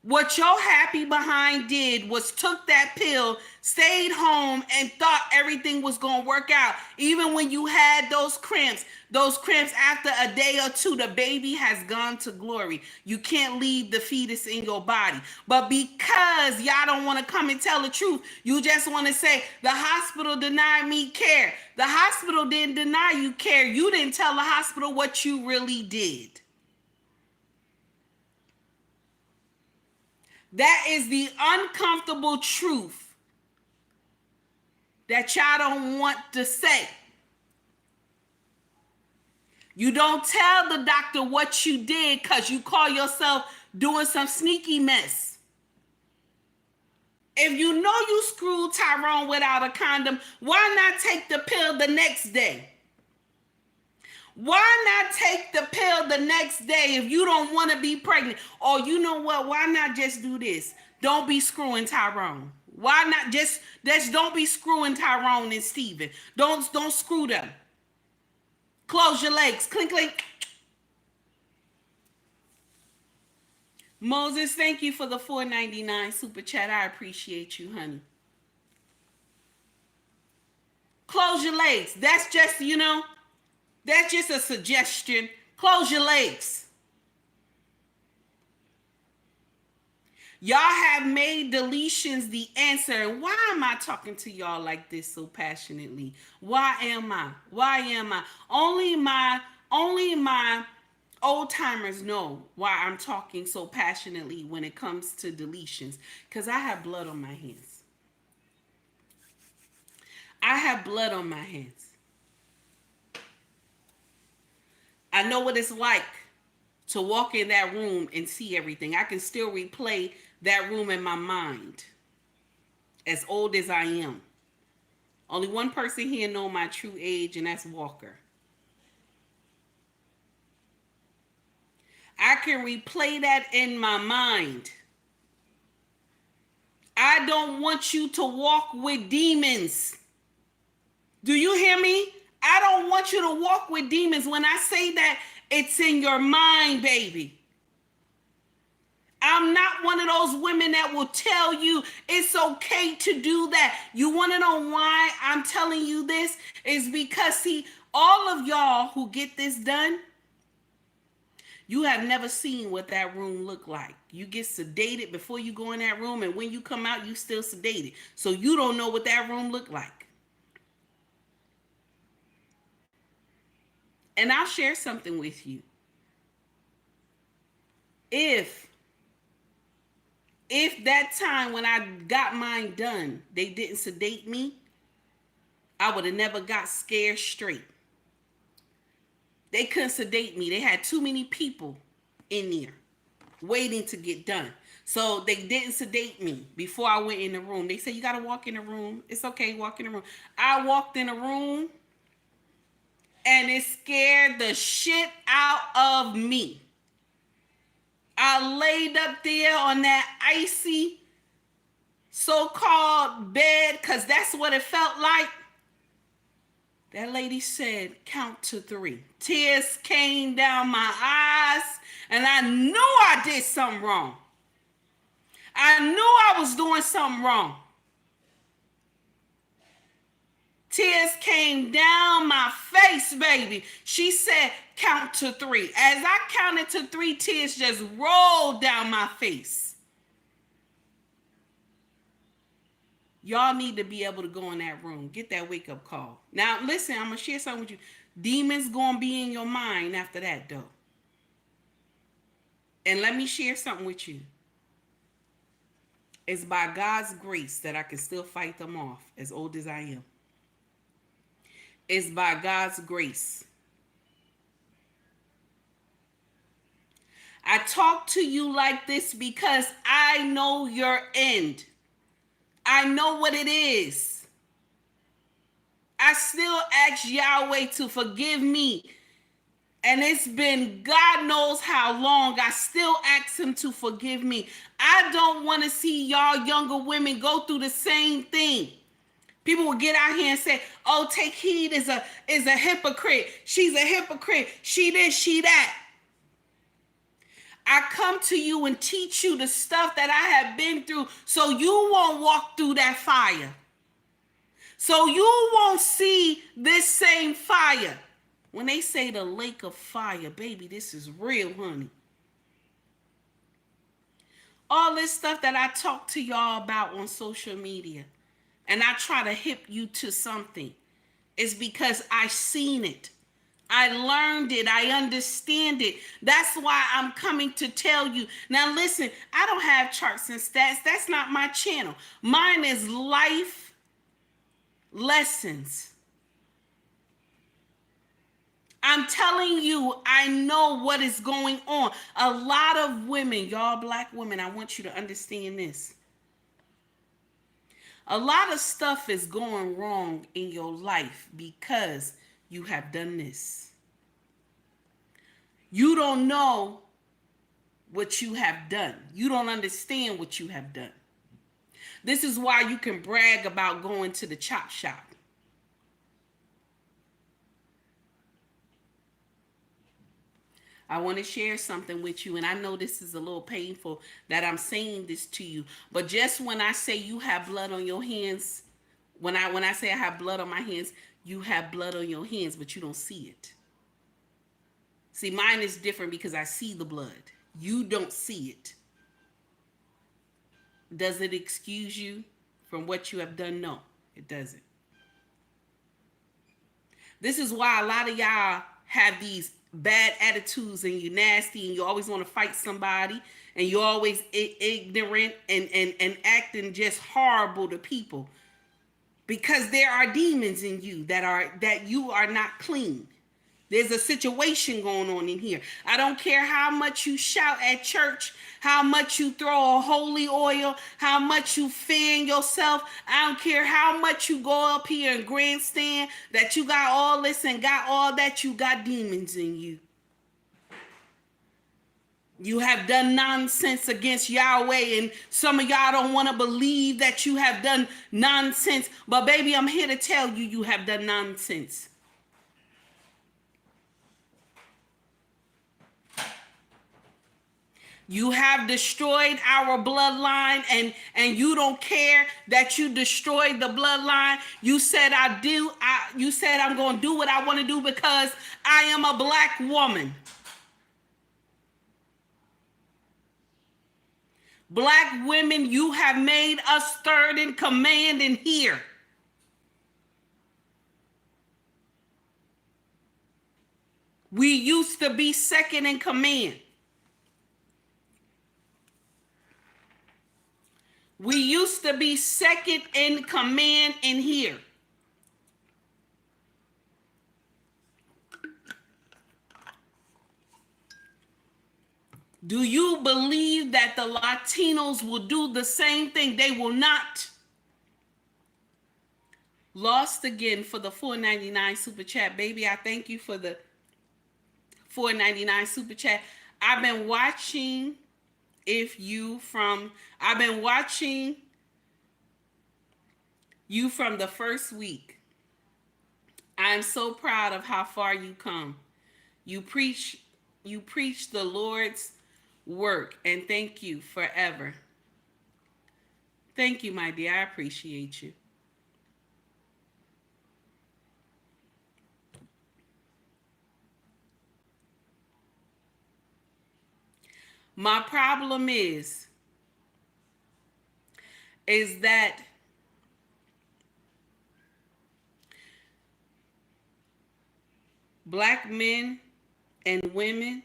Speaker 1: What your happy behind did was took that pill, stayed home, and thought everything was going to work out. Even when you had those cramps after a day or two, the baby has gone to glory. You can't leave the fetus in your body. But because y'all don't want to come and tell the truth, you just want to say, the hospital denied me care. The hospital didn't deny you care. You didn't tell the hospital what you really did. That is the uncomfortable truth that y'all don't want to say. You don't tell the doctor what you did because you call yourself doing some sneaky mess. If you know you screwed Tyrone without a condom, why not take the pill the next day? Why not take the pill the next day if you don't want to be pregnant? Or you know what? Why not just do this? Don't be screwing Tyrone. Why not just don't be screwing Tyrone and Steven. Don't screw them. Close your legs. Clink, clink. Moses, thank you for the $4.99 super chat. I appreciate you, honey. Close your legs. That's just, that's just a suggestion. Close your legs. Y'all have made deletions the answer. And why am I talking to y'all like this so passionately? Why am I? Only my old timers know why I'm talking so passionately when it comes to deletions. Because I have blood on my hands. I have blood on my hands. I know what it's like to walk in that room and see everything. I can still replay that room in my mind, as old as I am. Only one person here know my true age, and that's Walker. I can replay that in my mind. I don't want you to walk with demons. Do you hear me? I don't want you to walk with demons. When I say that, it's in your mind, baby. I'm not one of those women that will tell you it's okay to do that. You want to know why I'm telling you this? Is because, see, all of y'all who get this done, you have never seen what that room looked like. You get sedated before you go in that room, and when you come out, you still sedated. So you don't know what that room looked like. And I'll share something with you. If that time when I got mine done, they didn't sedate me, I would have never got scared straight. They couldn't sedate me. They had too many people in there waiting to get done. So they didn't sedate me before I went in the room. They said, you got to walk in the room. It's okay, walk in the room. I walked in the room, and it scared the shit out of me. I laid up there on that icy so-called bed, because that's what it felt like. That lady said, count to 3. Tears came down my eyes, and I knew I did something wrong. I knew I was doing something wrong. Tears came down my face, baby. She said, count to 3. As I counted to 3, tears just rolled down my face. Y'all need to be able to go in that room. Get that wake-up call. Now, listen, I'm going to share something with you. Demons going to be in your mind after that, though. And let me share something with you. It's by God's grace that I can still fight them off, as old as I am. It's by God's grace. I talk to you like this because I know your end. I know what it is. I still ask Yahweh to forgive me. And it's been God knows how long. I still ask him to forgive me. I don't want to see y'all younger women go through the same thing. People will get out here and say, oh, Take Heed is a hypocrite. She's a hypocrite. She this, she that. I come to you and teach you the stuff that I have been through so you won't walk through that fire. So you won't see this same fire. When they say the lake of fire, baby, this is real, honey. All this stuff that I talk to y'all about on social media, and I try to hip you to something, is because I seen it. I learned it. I understand it. That's why I'm coming to tell you. Now listen, I don't have charts and stats. That's not my channel. Mine is life lessons. I'm telling you, I know what is going on. A lot of women, y'all black women, I want you to understand this. A lot of stuff is going wrong in your life because you have done this. You don't know what you have done. You don't understand what you have done. This is why you can brag about going to the chop shop. I want to share something with you, and I know this is a little painful that I'm saying this to you, but just when I say you have blood on your hands, when I say I have blood on my hands, you have blood on your hands, but you don't see it. See, mine is different because I see the blood. You don't see it. Does it excuse you from what you have done? No, it doesn't. This is why a lot of y'all have these bad attitudes and you're nasty and you always want to fight somebody and you're always ignorant and acting just horrible to people, because there are demons in you that you are not clean. There's a situation going on in here. I don't care how much you shout at church, how much you throw a holy oil, how much you fan yourself. I don't care how much you go up here and grandstand that you got all this and got all that. You got demons in you. You have done nonsense against Yahweh, and some of y'all don't want to believe that you have done nonsense. But baby, I'm here to tell you, you have done nonsense. You have destroyed our bloodline, and you don't care that you destroyed the bloodline. You said you said I'm going to do what I want to do because I am a black woman. Black women, you have made us third in command in here. We used to be second in command. We used to be second in command in here. Do you believe that the Latinos will do the same thing? They will not. Lost again for the $4.99 super chat. Baby, I thank you for the $4.99 super chat. I've been watching I've been watching you from the first week. I'm so proud of how far you come. You preach the Lord's work, and thank you forever. Thank you, my dear. I appreciate you. My problem is that black men and women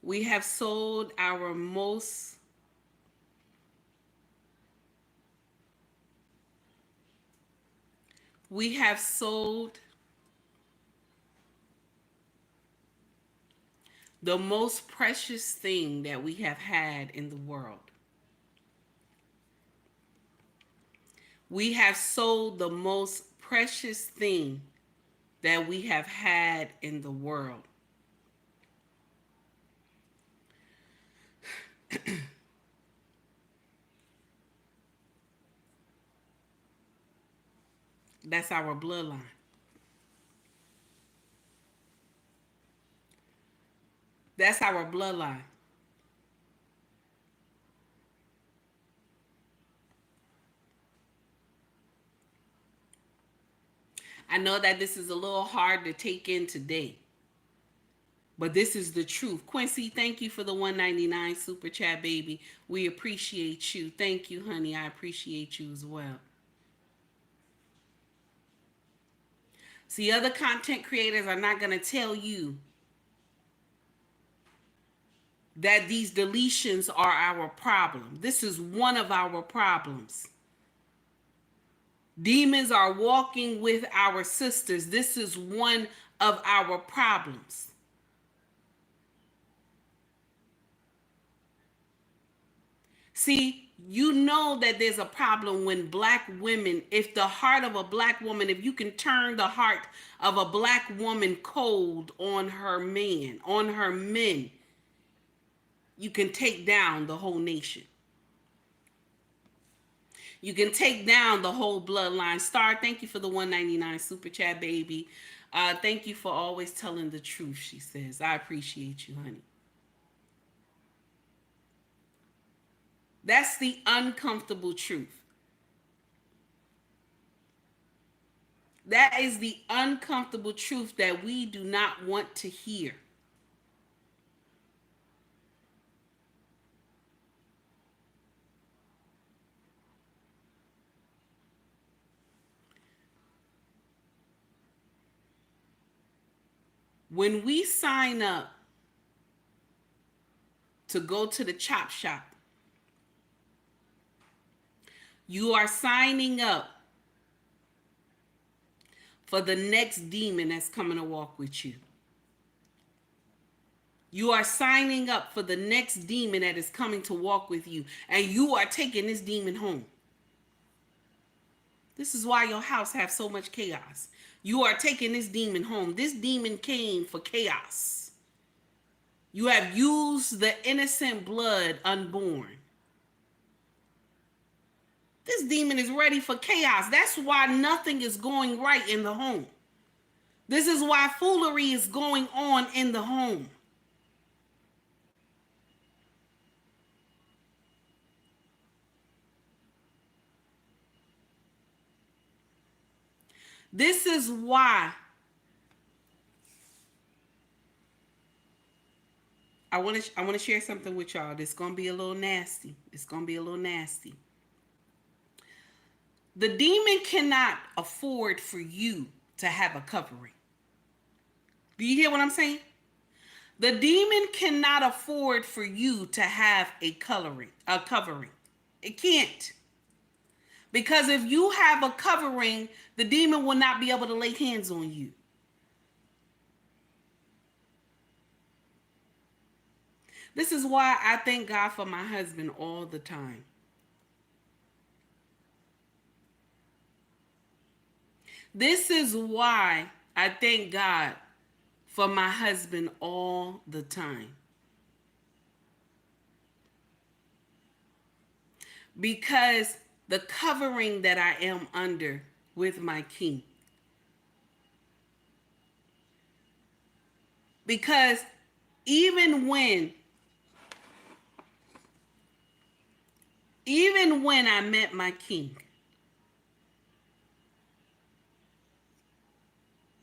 Speaker 1: we have sold our most we have sold the most precious thing that we have had in the world. We have sold the most precious thing that we have had in the world. That's our bloodline. That's our bloodline. I know that this is a little hard to take in today, but this is the truth. Quincy, thank you for the $1.99 super chat, baby. We appreciate you. Thank you, honey. I appreciate you as well. See, other content creators are not going to tell you that these deletions are our problem. This is one of our problems. Demons are walking with our sisters. This is one of our problems. See, you know that there's a problem when black women, if the heart of a black woman, if you can turn the heart of a black woman cold on her man, on her men, you can take down the whole nation. You can take down the whole bloodline. Star, thank you for the $1.99 super chat, baby. Thank you for always telling the truth, she says. I appreciate you, honey. That's the uncomfortable truth. That is the uncomfortable truth that we do not want to hear. When we sign up to go to the chop shop. You are signing up for the next demon that's coming to walk with you. You are signing up for the next demon that is coming to walk with you. And you are taking this demon home. This is why your house has so much chaos. You are taking this demon home. This demon came for chaos. You have used the innocent blood unborn. This demon is ready for chaos. That's why nothing is going right in the home. This is why foolery is going on in the home. This is why I want to share something with y'all. It's going to be a little nasty. It's going to be a little nasty. The demon cannot afford for you to have a covering. Do you hear what I'm saying? The demon cannot afford for you to have a covering. It can't. Because if you have a covering, the demon will not be able to lay hands on you. This is why I thank God for my husband all the time. This is why I thank God for my husband all the time. Because the covering that I am under with my king. Because even when I met my king,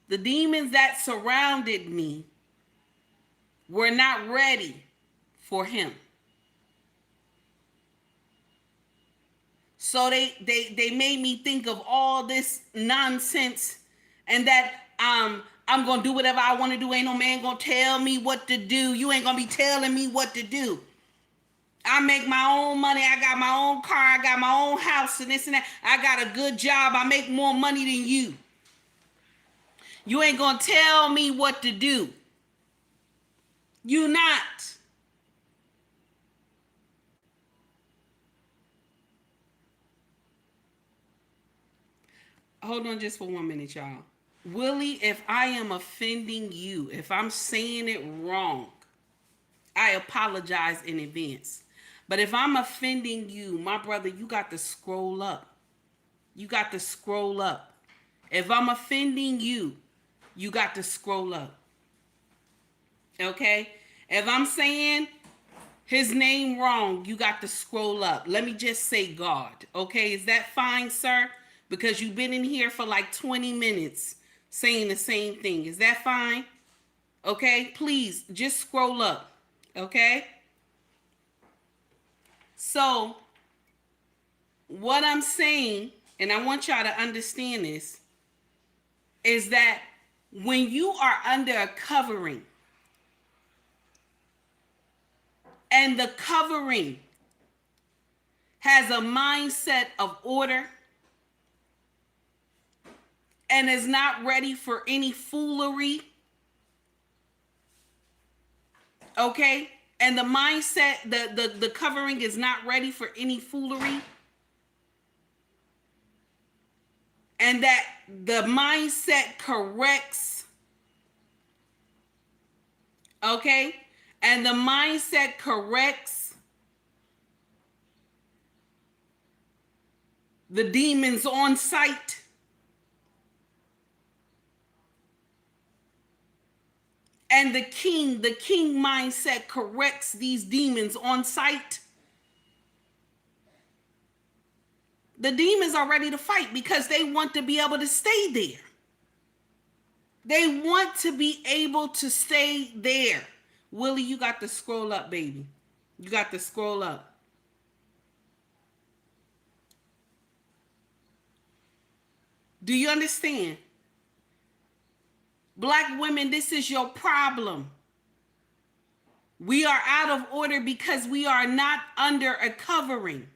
Speaker 1: the demons that surrounded me were not ready for him. So they made me think of all this nonsense and that I'm going to do whatever I want to do. Ain't no man going to tell me what to do. You ain't going to be telling me what to do. I make my own money. I got my own car. I got my own house and this and that. I got a good job. I make more money than you. You ain't going to tell me what to do. You not. Hold on just for 1 minute, y'all. Willie, if I am offending you, if I'm saying it wrong, I apologize in advance. But if I'm offending you, my brother, you got to scroll up. You got to scroll up. If I'm offending you, you got to scroll up. Okay? If I'm saying his name wrong, you got to scroll up. Let me just say God. Okay? Is that fine, sir? Because you've been in here for like 20 minutes saying the same thing. Is that fine? Okay? Please, just scroll up. Okay? So, what I'm saying, and I want y'all to understand this, is that when you are under a covering, and the covering has a mindset of order and is not ready for any foolery, okay? And the mindset, the covering is not ready for any foolery, and that the mindset corrects, okay? And the mindset corrects the demons on site. And the king mindset corrects these demons on site. The demons are ready to fight because they want to be able to stay there. They want to be able to stay there. Willie, you got to scroll up, baby. You got to scroll up. Do you understand? Black women, this is your problem. We are out of order because we are not under a covering.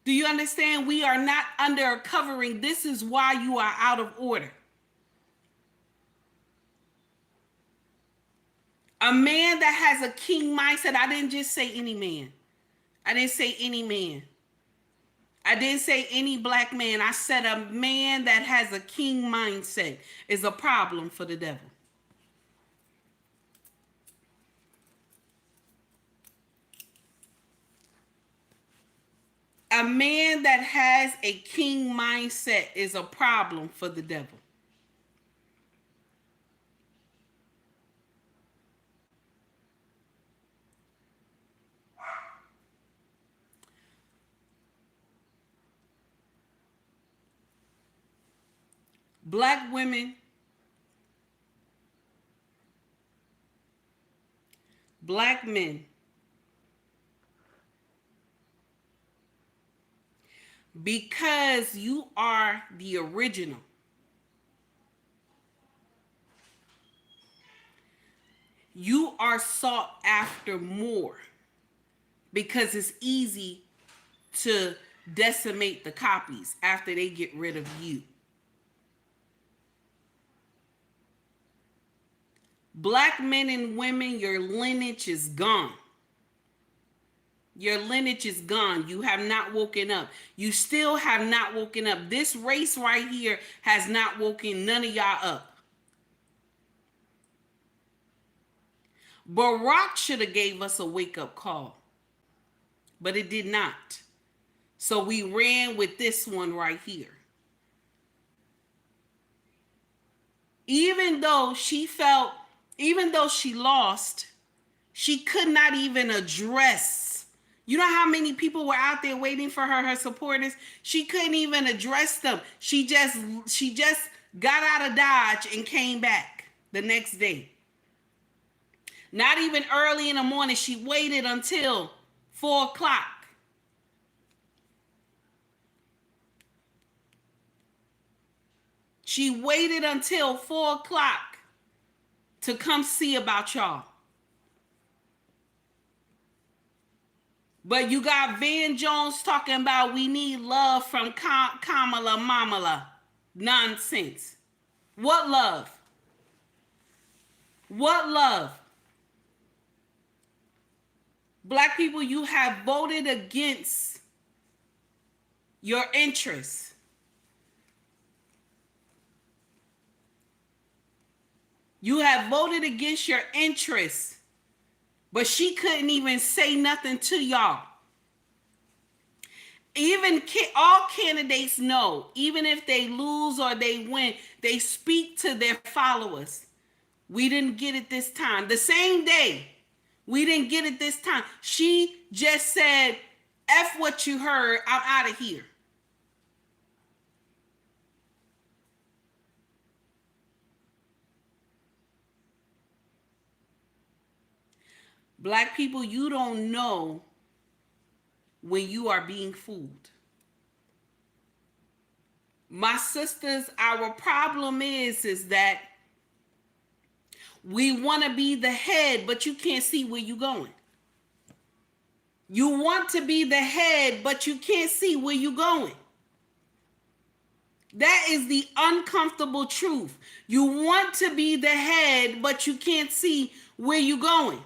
Speaker 1: Do you understand? We are not under a covering. This is why you are out of order. A man that has a king mindset, I didn't just say any man. I didn't say any man. I didn't say any black man. I said a man that has a king mindset is a problem for the devil. A man that has a king mindset is a problem for the devil. Black women, black men, because you are the original, you are sought after more because it's easy to decimate the copies after they get rid of you. Black men and women, your lineage is gone. Your lineage is gone. You have not woken up. You still have not woken up. This race right here has not woken none of y'all up. Barack should have gave us a wake-up call, but it did not. So we ran with this one right here. Even though she lost, she could not even address. You know how many people were out there waiting for her supporters? She couldn't even address them. She just got out of Dodge and came back the next day. Not even early in the morning. She waited until 4 o'clock. She waited until 4 o'clock to come see about y'all. But you got Van Jones talking about we need love from Kamala Mamala. Nonsense. What love? What love? Black people, you have voted against your interests. You have voted against your interests. But she couldn't even say nothing to y'all. Even all candidates know, even if they lose or they win, they speak to their followers. We didn't get it this time. The same day, we didn't get it this time. She just said, F what you heard, I'm out of here. Black people, you don't know when you are being fooled. My sisters, our problem is that we want to be the head, but you can't see where you're going. You want to be the head, but you can't see where you're going. That is the uncomfortable truth. You want to be the head, but you can't see where you're going.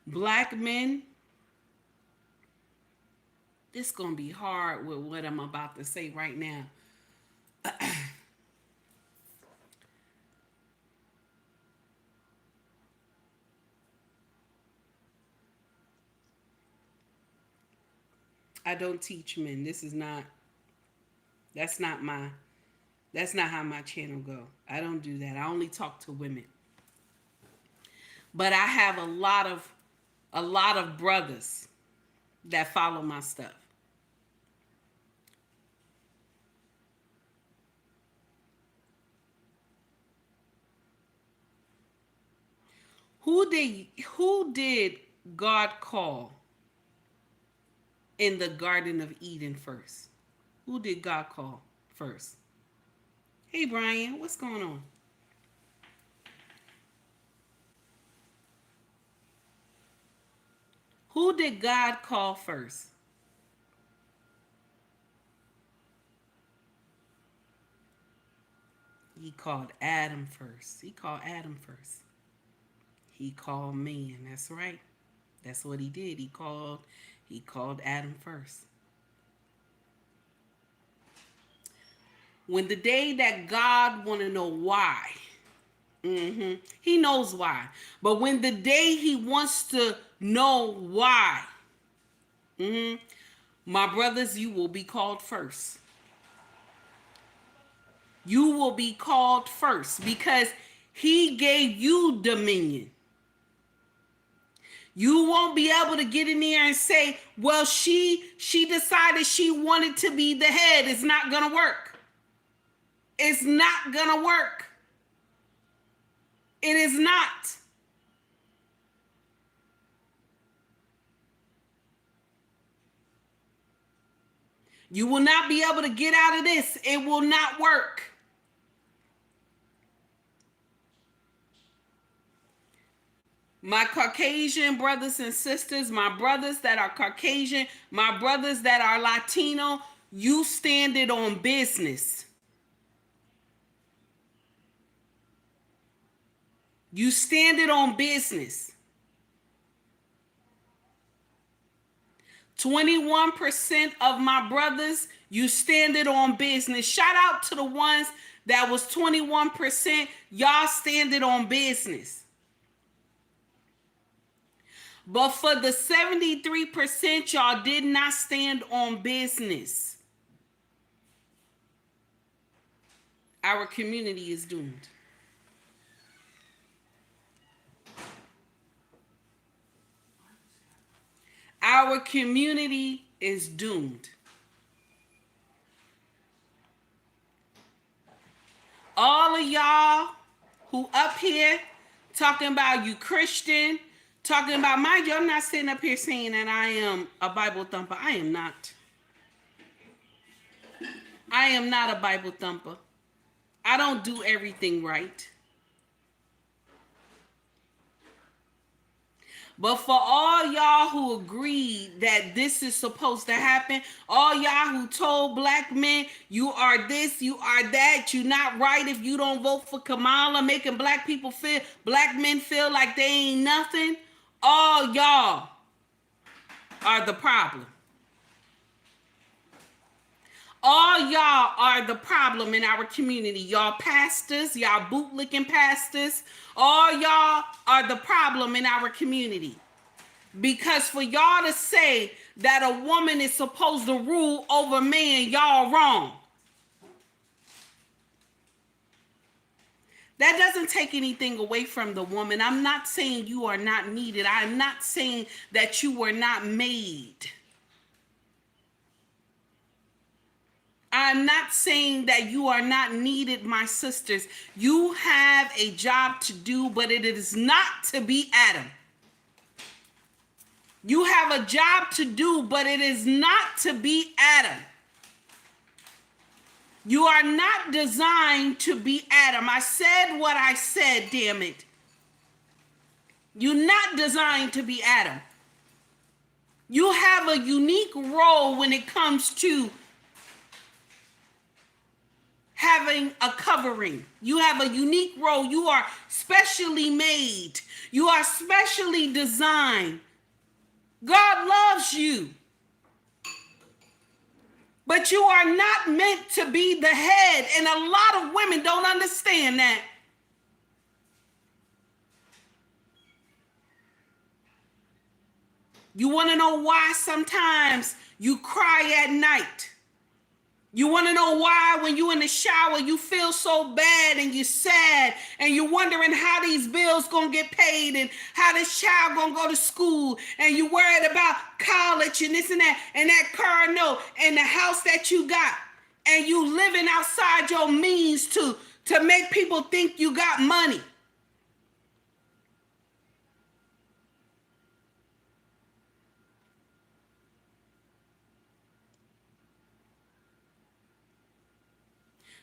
Speaker 1: Black men, this is going to be hard with what I'm about to say right now. I don't teach men. That's not how my channel go. I don't do that. I only talk to women. But I have a lot of brothers that follow my stuff. Who did God call in the Garden of Eden first? Who did God call first? Hey, Brian, what's going on? Who did God call first? He called Adam first. He called Adam first. He called man. That's right. That's what he did. He called Adam first. When the day that God want to know why, he knows why. But when the day he wants to know why, my brothers, you will be called first. You will be called first because he gave you dominion. You won't be able to get in there and say, well, she decided she wanted to be the head. It's not going to work. It's not going to work. It is not. You will not be able to get out of this. It will not work. My Caucasian brothers and sisters, my brothers that are Caucasian, my brothers that are Latino, you stand it on business. You stand it on business. 21% of my brothers, you stand it on business. Shout out to the ones that was 21%. Y'all stand it on business. But for the 73%, y'all did not stand on business. Our community is doomed. Our community is doomed. All of y'all who up here talking about you Christian, talking about, mind you, I'm not sitting up here saying that I am a Bible thumper. I am not. I am not a Bible thumper. I don't do everything right. But for all y'all who agreed that this is supposed to happen, all y'all who told black men, you are this, you are that, you're not right if you don't vote for Kamala, making black men feel like they ain't nothing, all y'all are the problem. All y'all are the problem in our community. Y'all pastors, y'all bootlicking pastors, all y'all are the problem in our community. Because for y'all to say that a woman is supposed to rule over man, y'all wrong. That doesn't take anything away from the woman. I'm not saying you are not needed. I'm not saying that you were not made. I'm not saying that you are not needed, my sisters. You have a job to do, but it is not to be Adam. You have a job to do, but it is not to be Adam. You are not designed to be Adam. I said what I said, damn it. You're not designed to be Adam. You have a unique role when it comes to having a covering. You have a unique role. You are specially made. You are specially designed. God loves you. But you are not meant to be the head. And a lot of women don't understand that. You want to know why sometimes you cry at night? You want to know why when you're in the shower you feel so bad and you're sad and you're wondering how these bills going to get paid and how this child going to go to school and you're worried about college and this and that car note and the house that you got and you living outside your means to make people think you got money.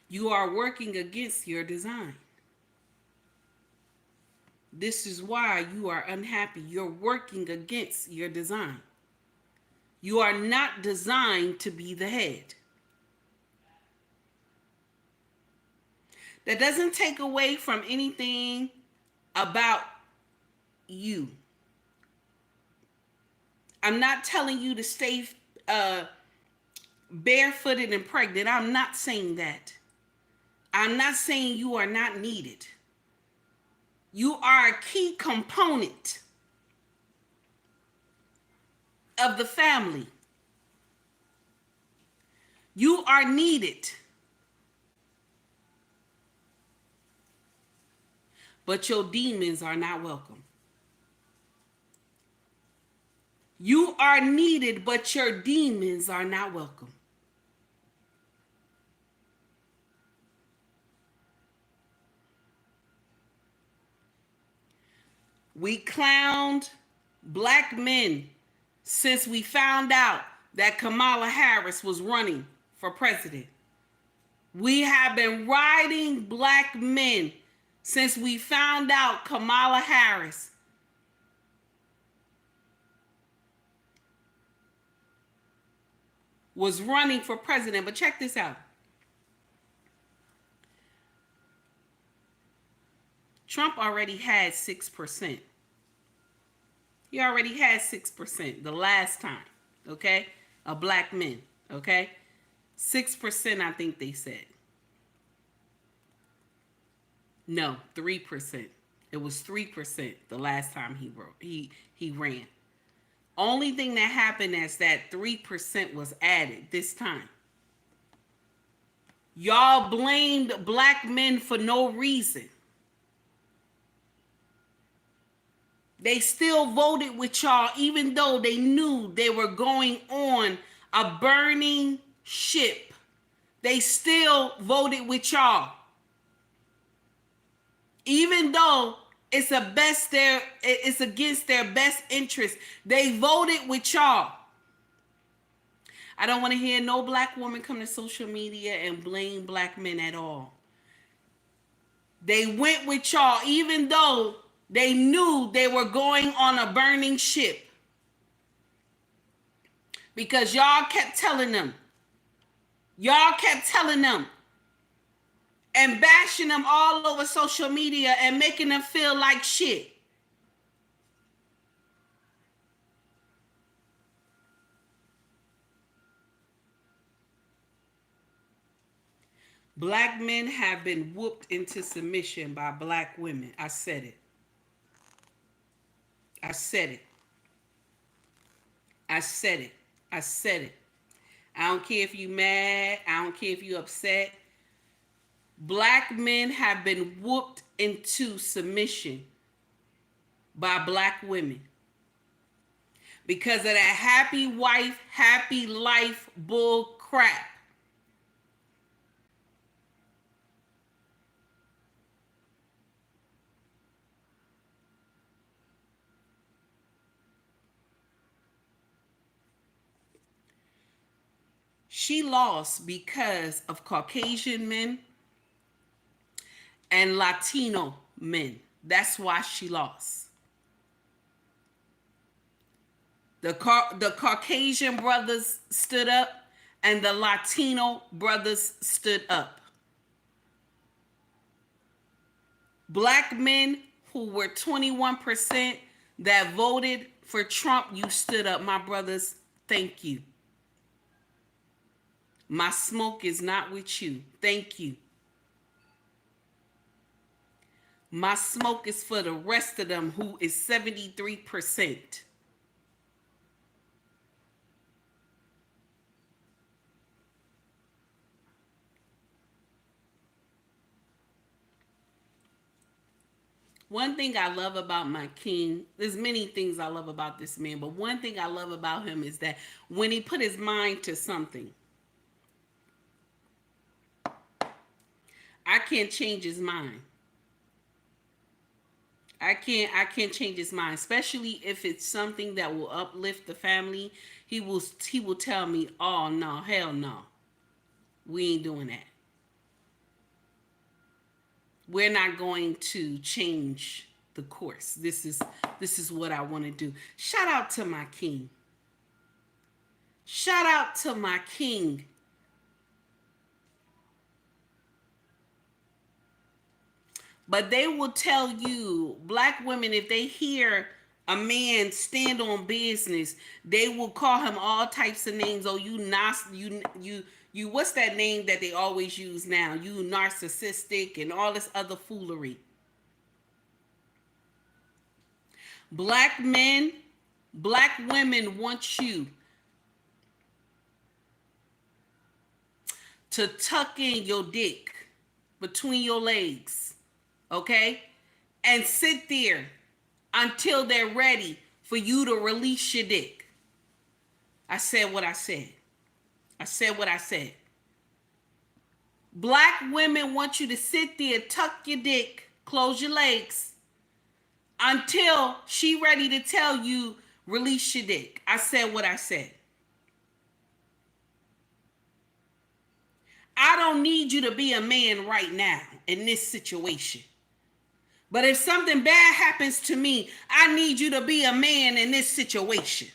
Speaker 1: You are working against your design. This is why you are unhappy. You're working against your design. You are not designed to be the head. That doesn't take away from anything about you. I'm not telling you to stay barefooted and pregnant. I'm not saying that. I'm not saying you are not needed. You are a key component of the family. You are needed. But your demons are not welcome. You are needed, but your demons are not welcome. We clowned black men since we found out that Kamala Harris was running for president. We have been riding black men since we found out Kamala Harris was running for president. But check this out. Trump already had 6%. He already had 6% the last time, okay? Of black men, okay? 6%, I think they said. No, 3%. It was 3% the last time he ran. Only thing that happened is that 3% was added this time. Y'all blamed black men for no reason. They still voted with y'all even though they knew they were going on a burning ship. They still voted with y'all. Even though it's against their best interest, they voted with y'all. I don't want to hear no black woman come to social media and blame black men at all. They went with y'all even though they knew they were going on a burning ship. Because y'all kept telling them. And bashing them all over social media and making them feel like shit. Black men have been whooped into submission by black women. I said it. I don't care if you mad. I don't care if you upset. Black men have been whooped into submission by black women. Because of that happy wife, happy life bull crap. She lost because of Caucasian men and Latino men. That's why she lost. The Caucasian brothers stood up and the Latino brothers stood up. Black men who were 21% that voted for Trump, you stood up. My brothers, thank you. My smoke is not with you. Thank you. My smoke is for the rest of them who is 73%. One thing I love about my king, there's many things I love about this man, but one thing I love about him is that when he put his mind to something, I can't change his mind. I can't change his mind, especially if it's something that will uplift the family. He will tell me, "Oh no, hell no. We ain't doing that." we're not going to change the course. This is what I want to do. Shout out to my king. Shout out to my king. But they will tell you, black women, if they hear a man stand on business, they will call him all types of names. Oh, you what's that name that they always use now? You narcissistic and all this other foolery. Black men, black women want you to tuck in your dick between your legs, okay? And sit there until they're ready for you to release your dick. I said what I said. I said what I said. Black women want you to sit there, tuck your dick, close your legs, until she ready to tell you, release your dick. I said what I said. I don't need you to be a man right now in this situation. But if something bad happens to me, I need you to be a man in this situation.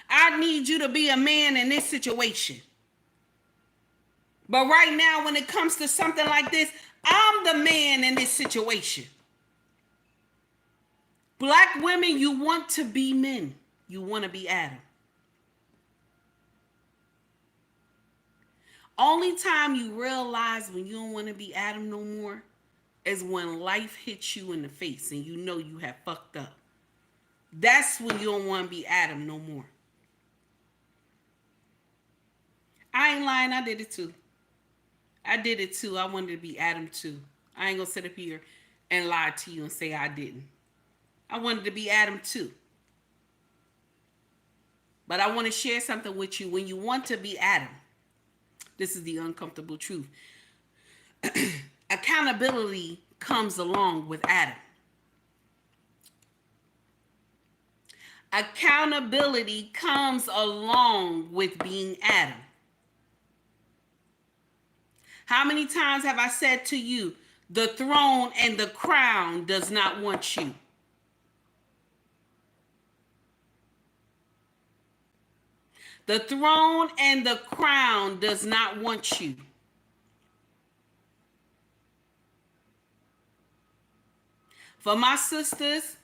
Speaker 1: I need you to be a man in this situation. But right now, when it comes to something like this, I'm the man in this situation. Black women, you want to be men. You want to be Adam. Only time you realize when you don't want to be Adam no more is when life hits you in the face and you know you have fucked up. That's when you don't want to be Adam no more. I ain't lying, I did it too. I did it too. I wanted to be Adam too. I ain't gonna sit up here and lie to you and say I didn't. I wanted to be Adam too. But I want to share something with you. When you want to be Adam, this is the uncomfortable truth. Accountability comes along with Adam. Accountability comes along with being Adam. How many times have I said to you, the throne and the crown does not want you? The throne and the crown does not want you. For my sisters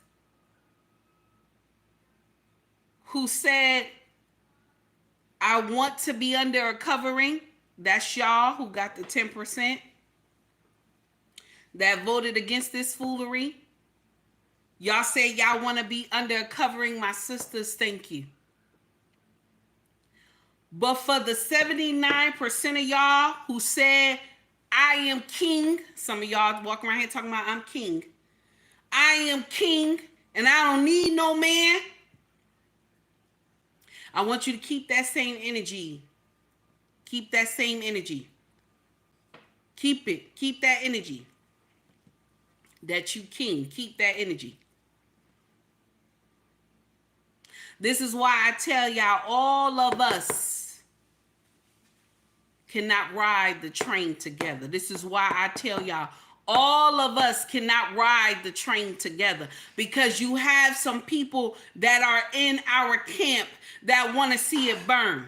Speaker 1: who said, I want to be under a covering, that's y'all who got the 10% that voted against this foolery. Y'all say y'all want to be under a covering. My sisters, thank you. But for the 79% of y'all who said, I am king, some of y'all walking around here talking about I'm king. I am king and I don't need no man. I want you to keep that same energy. Keep that same energy. Keep it. Keep that energy. That you king. Keep that energy. This is why I tell y'all, all of us cannot ride the train together. This is why I tell y'all, all of us cannot ride the train together, because you have some people that are in our camp that want to see it burn.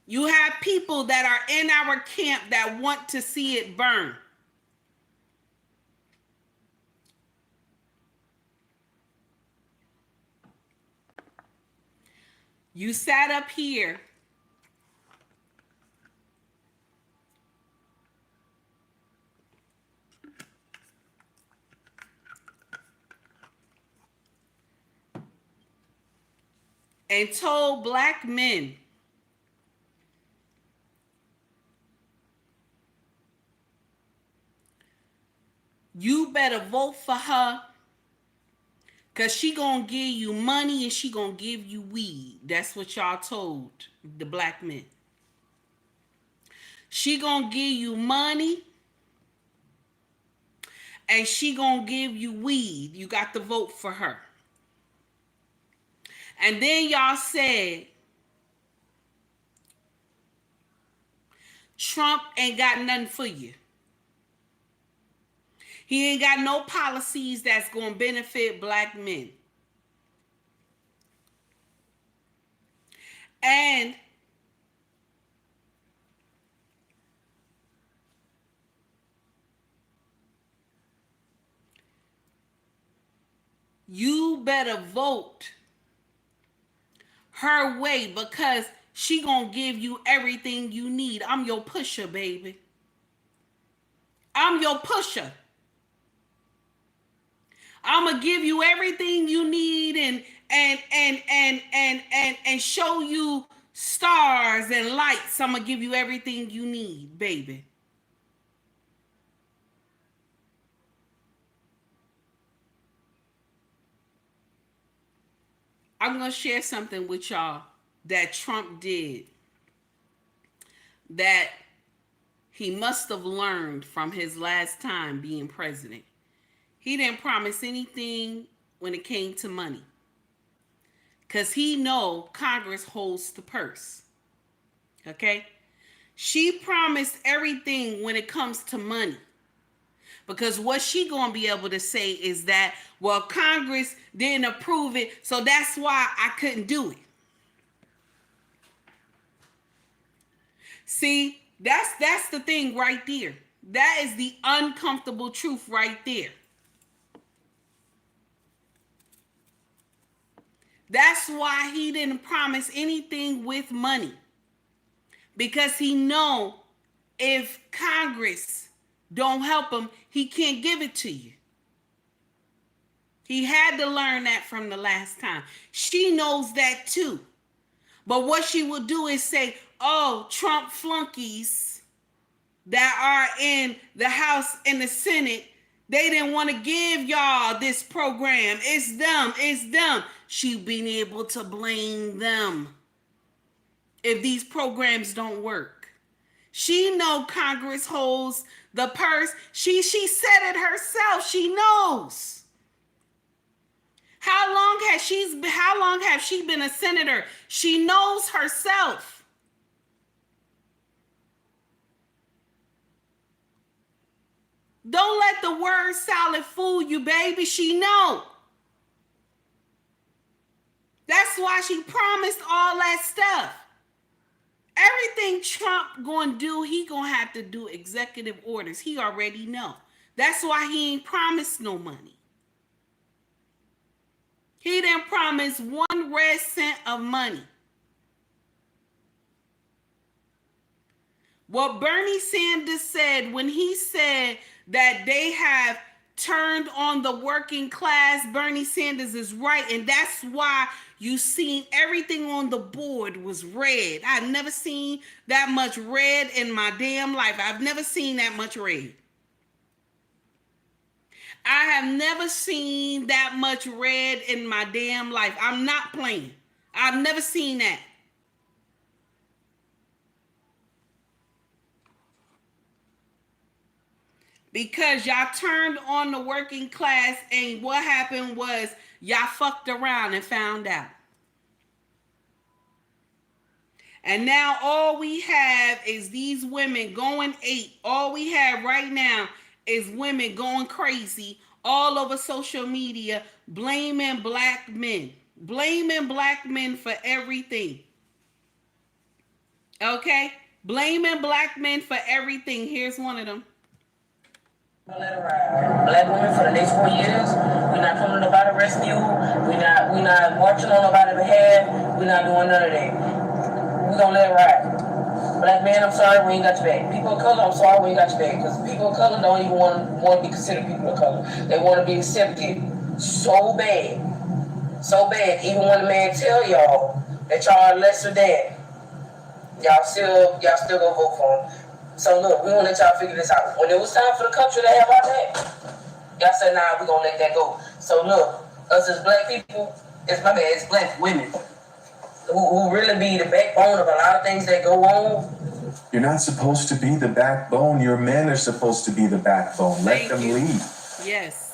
Speaker 1: You have people that are in our camp that want to see it burn. You sat up here and told black men you better vote for her because she gonna give you money and she gonna give you weed. That's what y'all told the black men. She gonna give you money and she gonna give you weed. You got to vote for her. And then y'all said Trump ain't got nothing for you. He ain't got no policies that's going to benefit black men. And you better vote her way because she gonna give you everything you need. I'm your pusher, baby. I'm your pusher. I'm gonna give you everything you need and show you stars and lights. I'm gonna give you everything you need, baby. I'm gonna share something with y'all that Trump did that he must have learned from his last time being president. He didn't promise anything when it came to money, because he know Congress holds the purse. Okay? She promised everything when it comes to money, because what she gonna be able to say is that, well, Congress didn't approve it, so that's why I couldn't do it. See, that's the thing right there. That is the uncomfortable truth right there. That's why he didn't promise anything with money, because he know if Congress don't help him, he can't give it to you. He had to learn that from the last time. She knows that too. But what she will do is say, oh, Trump flunkies that are in the House and the Senate, they didn't want to give y'all this program. It's them. It's them. She been able to blame them if these programs don't work. She know Congress holds the purse. She said it herself. She knows. How long have she been a senator? She knows herself. Don't let the word salad fool you, baby. She know. That's why she promised all that stuff. Everything Trump gonna do, he gonna have to do executive orders. He already know. That's why he ain't promised no money. He didn't promise 1 red cent of money. What Bernie Sanders said when he said that they have turned on the working class, Bernie Sanders is right. And that's why you seen everything on the board was red. I've never seen that much red in my damn life. I've never seen that much red. I have never seen that much red in my damn life. I'm not playing. I've never seen that. Because y'all turned on the working class, and what happened was y'all fucked around and found out. And now all we have is these women going ape. All we have right now is women going crazy all over social media, blaming black men. Blaming black men for everything. Okay? Blaming black men for everything. Here's one of them.
Speaker 3: Black women for the next 4 years, we're not coming to nobody rescue. We're not marching on nobody's behalf. We're not doing none of that. We're gonna let it ride. Black man, I'm sorry, we ain't got your back. People of color, I'm sorry, we ain't got your back. Because people of color don't even want to be considered people of color. They want to be accepted so bad. So bad. Even when the man tell y'all that y'all are lesser than, y'all still gonna vote for him. So look, we want to let y'all figure this out. When it was time for the country to have our back, y'all said, nah, we're going to let that go. So look, us as black people, it's black women who really be the backbone of a lot of things that go on.
Speaker 4: You're not supposed to be the backbone. Your men are supposed to be the backbone. Let them lead.
Speaker 1: Yes.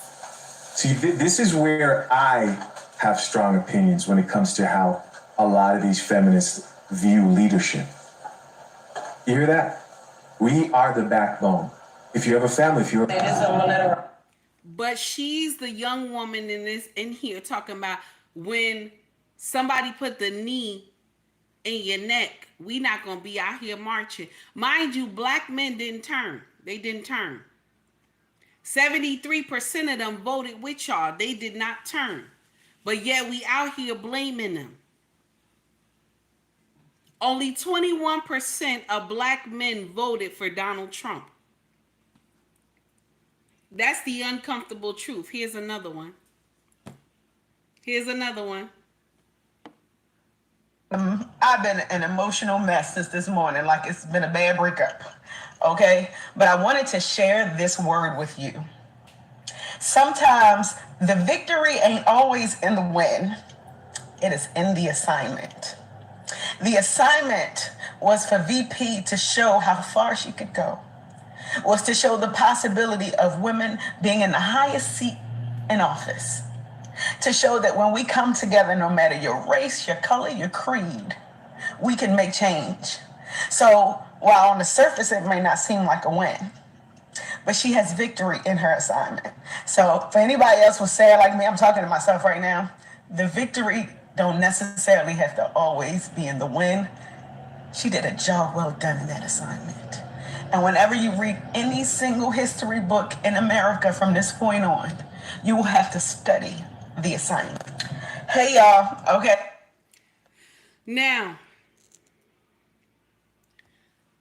Speaker 4: See, this is where I have strong opinions when it comes to how a lot of these feminists view leadership. You hear that? We are the backbone. If you have a family, if you're
Speaker 3: It is, I'm gonna let her ride.
Speaker 1: But she's the young woman in here talking about when somebody put the knee in your neck, we not gonna be out here marching. Mind you, black men didn't turn. They didn't turn. 73% of them voted with y'all. They did not turn. But yet we out here blaming them. Only 21% of black men voted for Donald Trump. That's the uncomfortable truth. Here's another one. Here's another one.
Speaker 5: I've been an emotional mess since this morning, like it's been a bad breakup. Okay? But I wanted to share this word with you. Sometimes the victory ain't always in the win, it is in the assignment. The assignment was for VP to show how far she could go, was to show the possibility of women being in the highest seat in office, to show that when we come together, no matter your race, your color, your creed, we can make change. So while on the surface it may not seem like a win, but she has victory in her assignment. So for anybody else who's sad like me, I'm talking to myself right now, the victory don't necessarily have to always be in the win. She did a job well done in that assignment. And whenever you read any single history book in America from this point on, you will have to study the assignment. Hey y'all, okay.
Speaker 1: Now,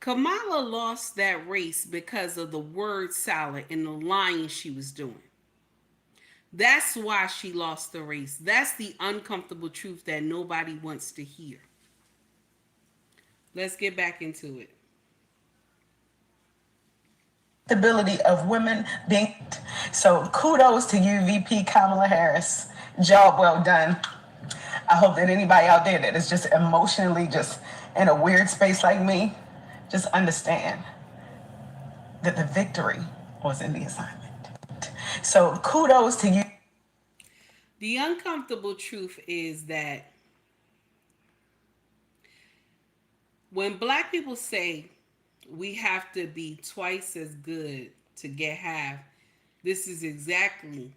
Speaker 1: Kamala lost that race because of the word salad and the lying she was doing. That's why she lost the race. That's the uncomfortable truth that nobody wants to hear. Let's get back into it.
Speaker 5: Ability of women being, so kudos to you, VP Kamala Harris. Job well done. I hope that anybody out there that is just emotionally just in a weird space like me, just understand that the victory was in the assignment. So kudos to you.
Speaker 1: The uncomfortable truth is that when black people say we have to be twice as good to get half, this is exactly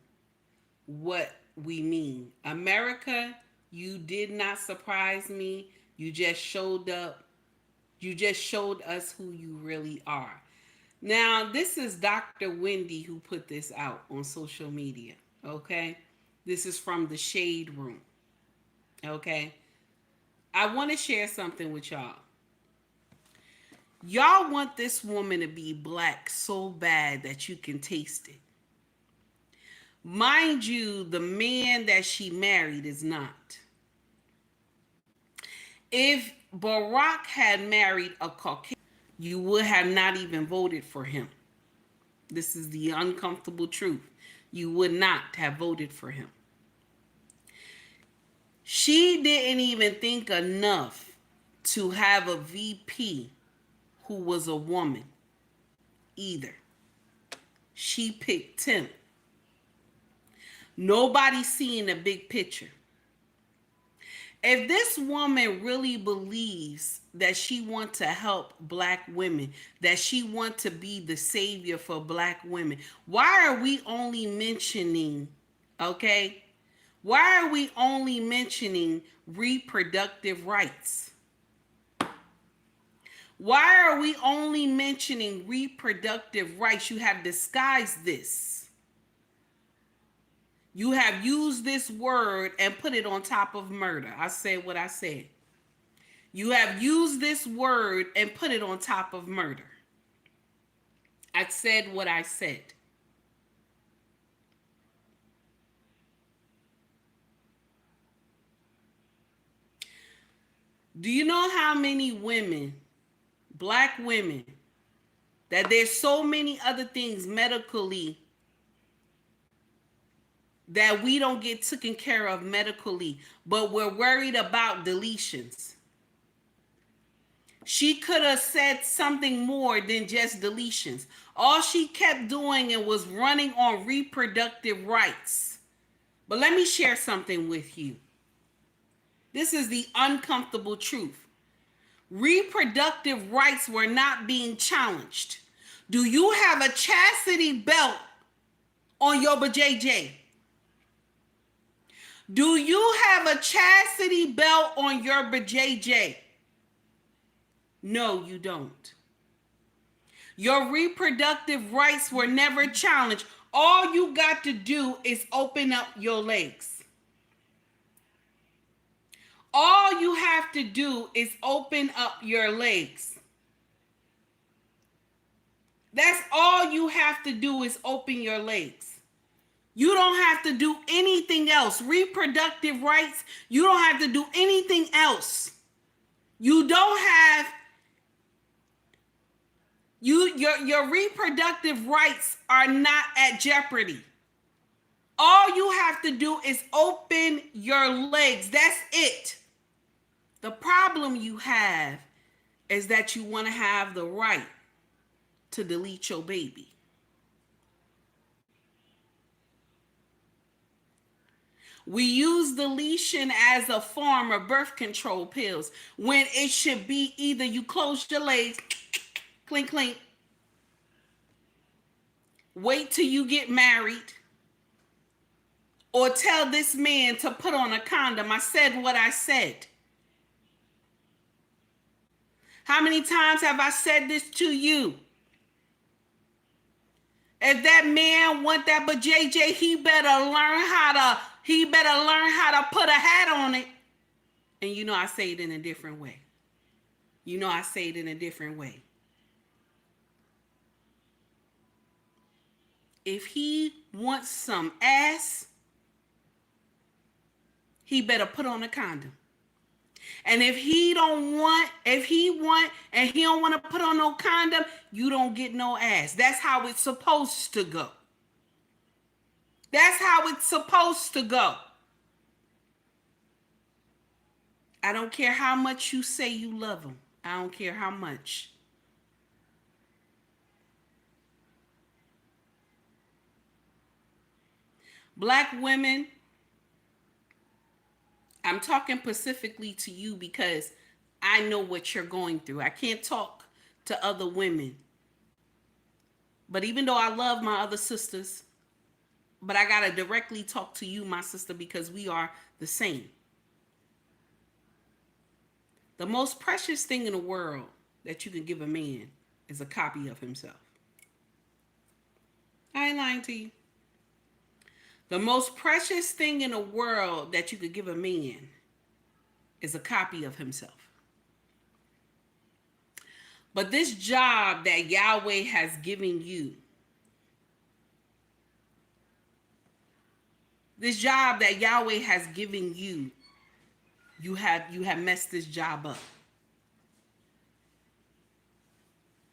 Speaker 1: what we mean. America, you did not surprise me. You just showed up. You just showed us who you really are. Now, this is Dr. Wendy who put this out on social media, okay? This is from the Shade Room, okay? I want to share something with y'all. Y'all want this woman to be black so bad that you can taste it. Mind you, the man that she married is not. If Barack had married a Caucasian, you would have not even voted for him. This is the uncomfortable truth. You would not have voted for him. She didn't even think enough to have a VP who was a woman either. She picked Tim. Nobody's seeing the big picture. If this woman really believes that she wants to help black women, that she wants to be the savior for black women, why are we only mentioning, okay? Why are we only mentioning reproductive rights? Why are we only mentioning reproductive rights? You have disguised this. You have used this word and put it on top of murder. I said what I said. You have used this word and put it on top of murder. I said what I said. Do you know how many women, black women, that there's so many other things medically that we don't get taken care of medically, but we're worried about deletions? She could have said something more than just deletions. All she kept doing and was running on reproductive rights. But let me share something with you. This is the uncomfortable truth. Reproductive rights were not being challenged. Do you have a chastity belt on your BJJ? Do you have a chastity belt on your BJJ? No, you don't. Your reproductive rights were never challenged. All you got to do is open up your legs. All you have to do is open up your legs. That's all you have to do is open your legs. You don't have to do anything else. Reproductive rights, you don't have to do anything else. You don't have your reproductive rights are not at jeopardy. All you have to do is open your legs. That's it. The problem you have is that you want to have the right to delete your baby. We use deletion as a form of birth control pills when it should be either you close your legs, clink, clink, wait till you get married, or tell this man to put on a condom. I said what I said. How many times have I said this to you? If that man want that but JJ, he better learn how to put a hat on it. And you know I say it in a different way. You know I say it in a different way. If he wants some ass, he better put on a condom. And if he don't want and he don't want to put on no condom, you don't get no ass. That's how it's supposed to go. That's how it's supposed to go. I don't care how much you say you love him. I don't care how much. Black women, I'm talking specifically to you because I know what you're going through. I can't talk to other women. But even though I love my other sisters, but I got to directly talk to you, my sister, because we are the same. The most precious thing in the world that you can give a man is a copy of himself. I ain't lying to you. The most precious thing in the world that you could give a man is a copy of himself. But this job that Yahweh has given you, you have messed this job up.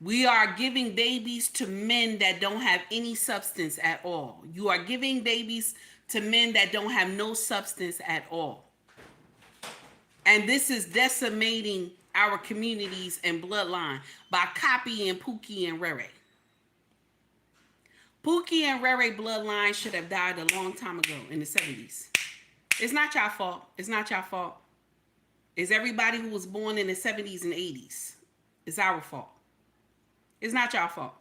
Speaker 1: We are giving babies to men that don't have any substance at all. You are giving babies to men that don't have no substance at all. And this is decimating our communities and bloodline by copying Pookie and Rere. Pookie and Rere bloodline should have died a long time ago in the 70s. It's not your fault. It's not your fault. It's everybody who was born in the 70s and 80s. It's our fault. It's not your fault.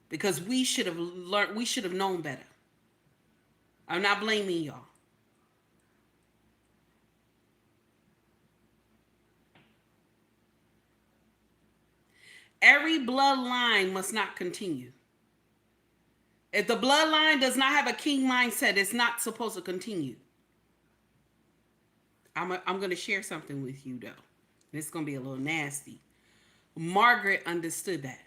Speaker 1: Because we should have learned, we should have known better. I'm not blaming y'all. Every bloodline must not continue. If the bloodline does not have a king mindset, it's not supposed to continue. I'm going to share something with you, though. And it's going to be a little nasty. Margaret understood that.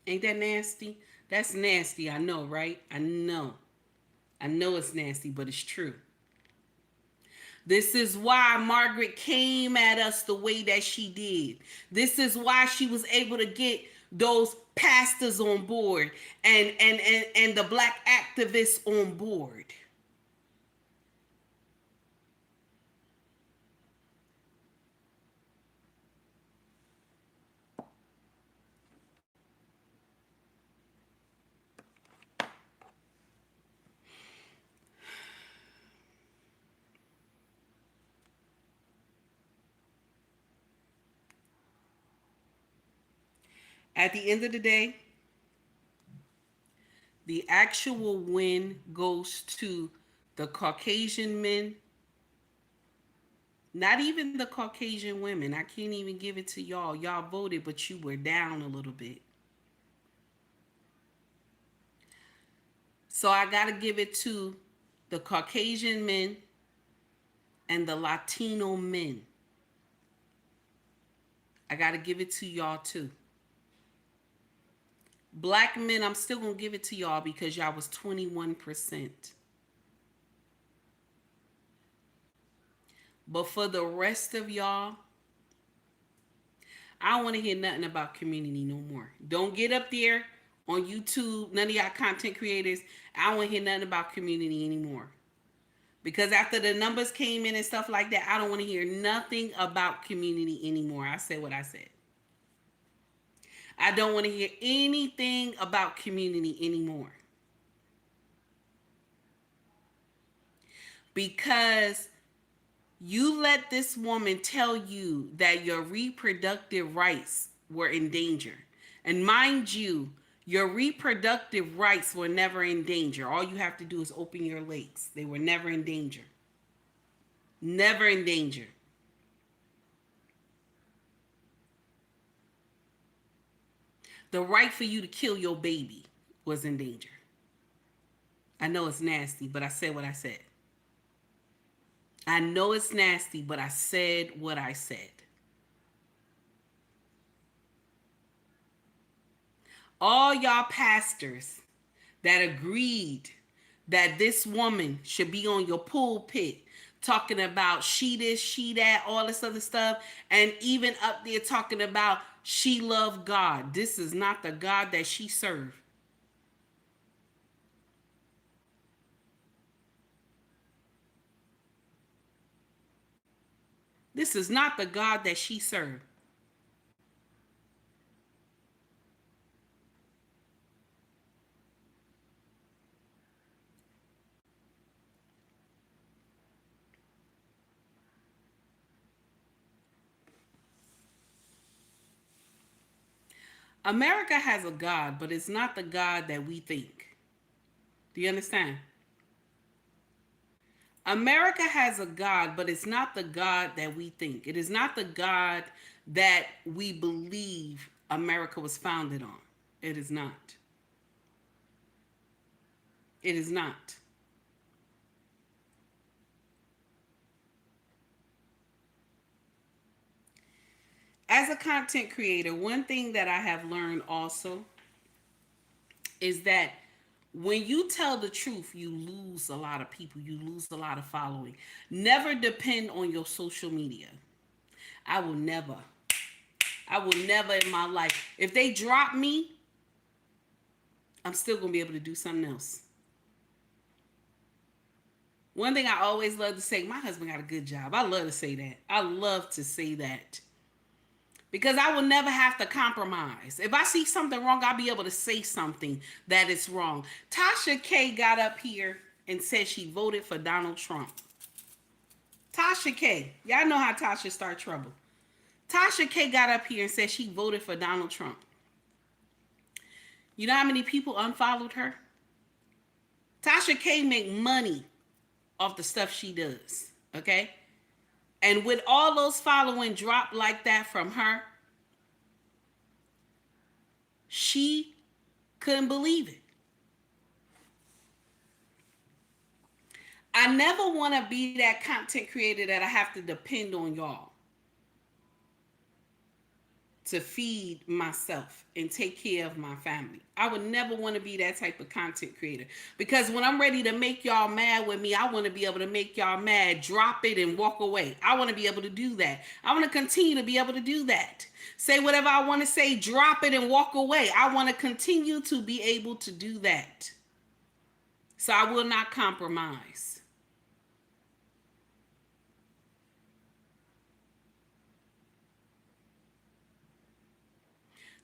Speaker 1: Ain't that nasty? That's nasty, I know, right? I know it's nasty, but it's true. This is why Margaret came at us the way that she did. This is why she was able to get those pastors on board and the black activists on board. At the end of the day, the actual win goes to the Caucasian men, not even the Caucasian women. I can't even give it to y'all. Y'all voted, but you were down a little bit. So I got to give it to the Caucasian men and the Latino men. I got to give it to y'all too. Black men, I'm still going to give it to y'all because y'all was 21%. But for the rest of y'all, I don't want to hear nothing about community no more. Don't get up there on YouTube, none of y'all content creators. I don't want to hear nothing about community anymore. Because after the numbers came in and stuff like that, I don't want to hear nothing about community anymore. I said what I said. I don't want to hear anything about community anymore. Because you let this woman tell you that your reproductive rights were in danger. And mind you, your reproductive rights were never in danger. All you have to do is open your legs. They were never in danger. Never in danger. The right for you to kill your baby was in danger. I know it's nasty, but I said what I said. I know it's nasty, but I said what I said. All y'all pastors that agreed that this woman should be on your pulpit talking about she this, she that, all this other stuff, and even up there talking about she loved God. This is not the God that she served. This is not the God that she served. America has a God, but it's not the God that we think. Do you understand? America has a God, but it's not the God that we think. It is not the God that we believe America was founded on. It is not. It is not. As a content creator, one thing that I have learned also is that when you tell the truth, you lose a lot of people, you lose a lot of following. Never depend on your social media. I will never. I will never in my life. If they drop me, I'm still going to be able to do something else. One thing I always love to say, my husband got a good job. I love to say that. I love to say that. Because I will never have to compromise. If I see something wrong, I'll be able to say something that is wrong. Tasha K got up here and said she voted for Donald Trump. Tasha K. Y'all know how Tasha start trouble. Tasha K got up here and said she voted for Donald Trump. You know how many people unfollowed her? Tasha K make money off the stuff she does. Okay? And with all those following drop like that from her, she couldn't believe it. I never want to be that content creator that I have to depend on y'all to feed myself and take care of my family. I would never want to be that type of content creator because when I'm ready to make y'all mad with me, I want to be able to make y'all mad, drop it and walk away. I want to be able to do that. I want to continue to be able to do that. Say whatever I want to say, drop it and walk away. I want to continue to be able to do that. So I will not compromise.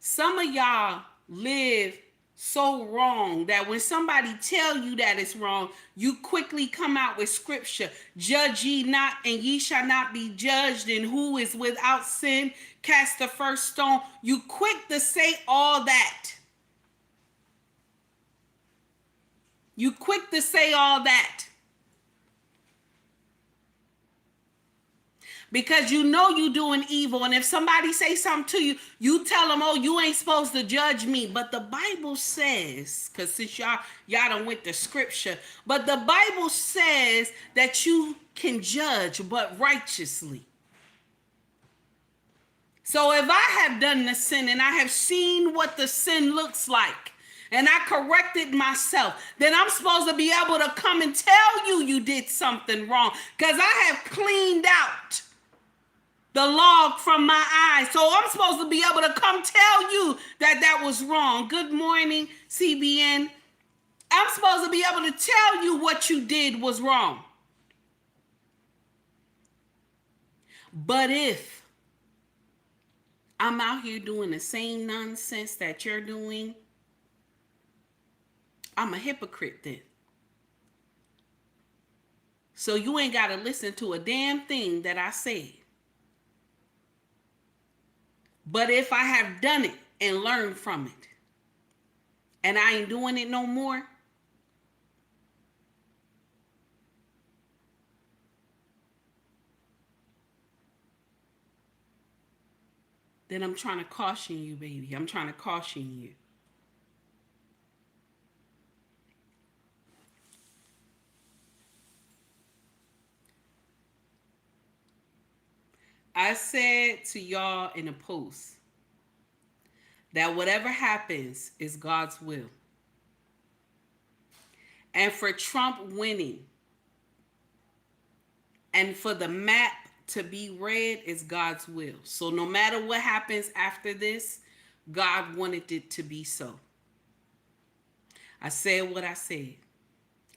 Speaker 1: Some of y'all live so wrong that when somebody tell you that it's wrong, you quickly come out with scripture. Judge ye not, and ye shall not be judged, and who is without sin cast the first stone. You quick to say all that. You quick to say all that. Because you know you doing evil, and if somebody say something to you, you tell them, oh, you ain't supposed to judge me. But the Bible says, because since y'all done went to scripture, but the Bible says that you can judge, but righteously. So if I have done the sin and I have seen what the sin looks like, and I corrected myself, then I'm supposed to be able to come and tell you you did something wrong, because I have cleaned out the log from my eyes. So I'm supposed to be able to come tell you that that was wrong. Good morning, CBN. I'm supposed to be able to tell you what you did was wrong. But if I'm out here doing the same nonsense that you're doing, I'm a hypocrite then. So you ain't got to listen to a damn thing that I said. But if I have done it and learned from it, and I ain't doing it no more, then I'm trying to caution you, baby. I'm trying to caution you. I said to y'all in a post that whatever happens is God's will. And for Trump winning and for the map to be red is God's will. So no matter what happens after this, God wanted it to be so. I said what I said.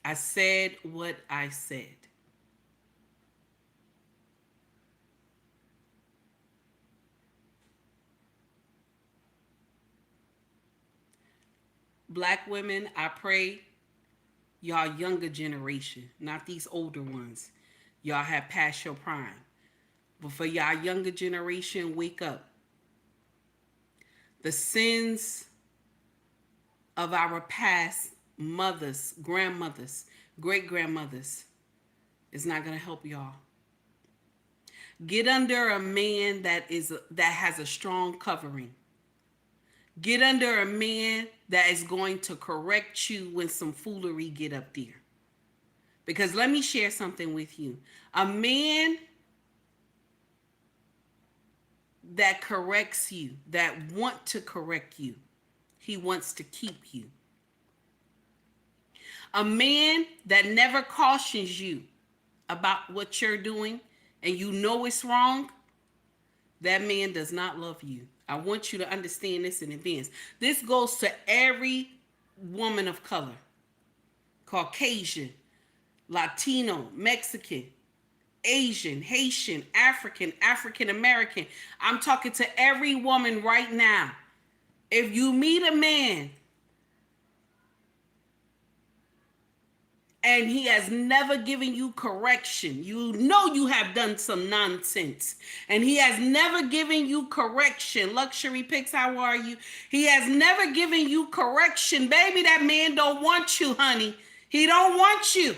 Speaker 1: I said what I said. Black women, I pray y'all younger generation, not these older ones. Y'all have passed your prime. But for y'all younger generation, wake up. The sins of our past mothers, grandmothers, great-grandmothers is not going to help y'all. Get under a man that has a strong covering. Get under a man that is going to correct you when some foolery get up there. Because let me share something with you. A man that corrects you, that want to correct you, he wants to keep you. A man that never cautions you about what you're doing and you know it's wrong, that man does not love you. I want you to understand this in advance. This goes to every woman of color, Caucasian, Latino, Mexican, Asian, Haitian, African American. I'm talking to every woman right now. If you meet a man and he has never given you correction, you know you have done some nonsense, and he has never given you correction. Luxury Pics, how are you? He has never given you correction. Baby, that man don't want you, honey. He don't want you.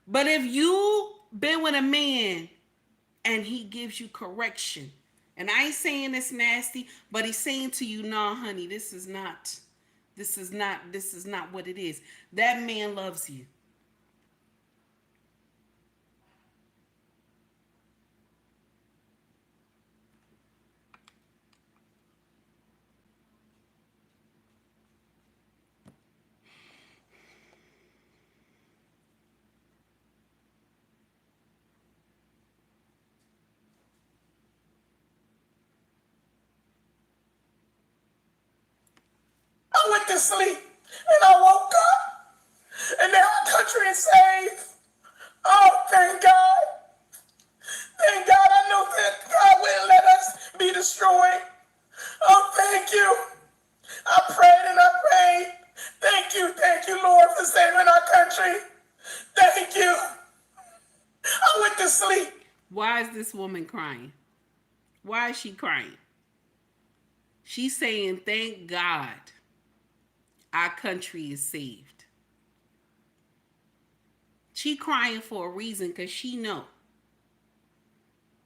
Speaker 1: But if you been with a man and he gives you correction, and I ain't saying it's nasty, but he's saying to you, nah, honey, this is not what it is. That man loves you.
Speaker 2: I went to sleep and I woke up and now our country is saved. Oh, thank God. Thank God. I know that God will let us be destroyed. Oh, thank you. I pray
Speaker 1: this woman crying? Why is she crying? She's saying, thank God our country is saved. She crying for a reason because she know.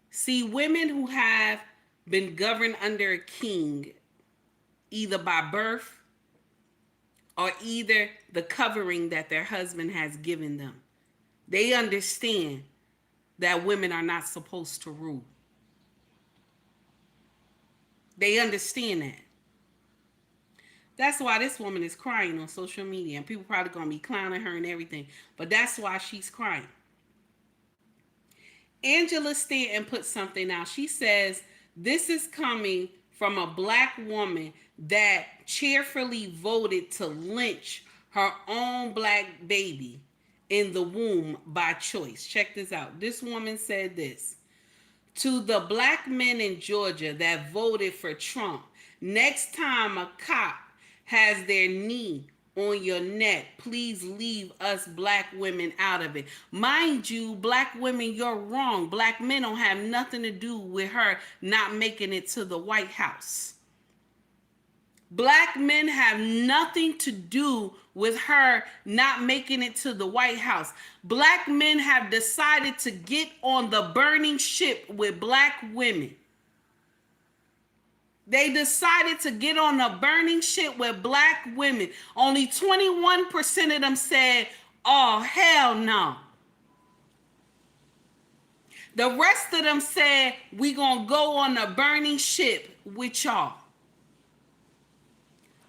Speaker 1: See, women who have been governed under a king, either by birth or either the covering that their husband has given them, they understand that women are not supposed to rule. They understand that. That's why this woman is crying on social media, and people probably gonna be clowning her and everything, but that's why she's crying. Angela Stanton put something out. She says, this is coming from a black woman that cheerfully voted to lynch her own black baby in the womb by choice. Check this out. This woman said this: to the black men in Georgia that voted for Trump, next time a cop has their knee on your neck, please leave us black women out of it. Mind you, black women, you're wrong. Black men don't have nothing to do with her not making it to the White House. Black men have nothing to do with her not making it to the White House. Black men have decided to get on the burning ship with black women. They decided to get on a burning ship with black women. Only 21% of them said, oh, hell no. The rest of them said, we gonna go on a burning ship with y'all.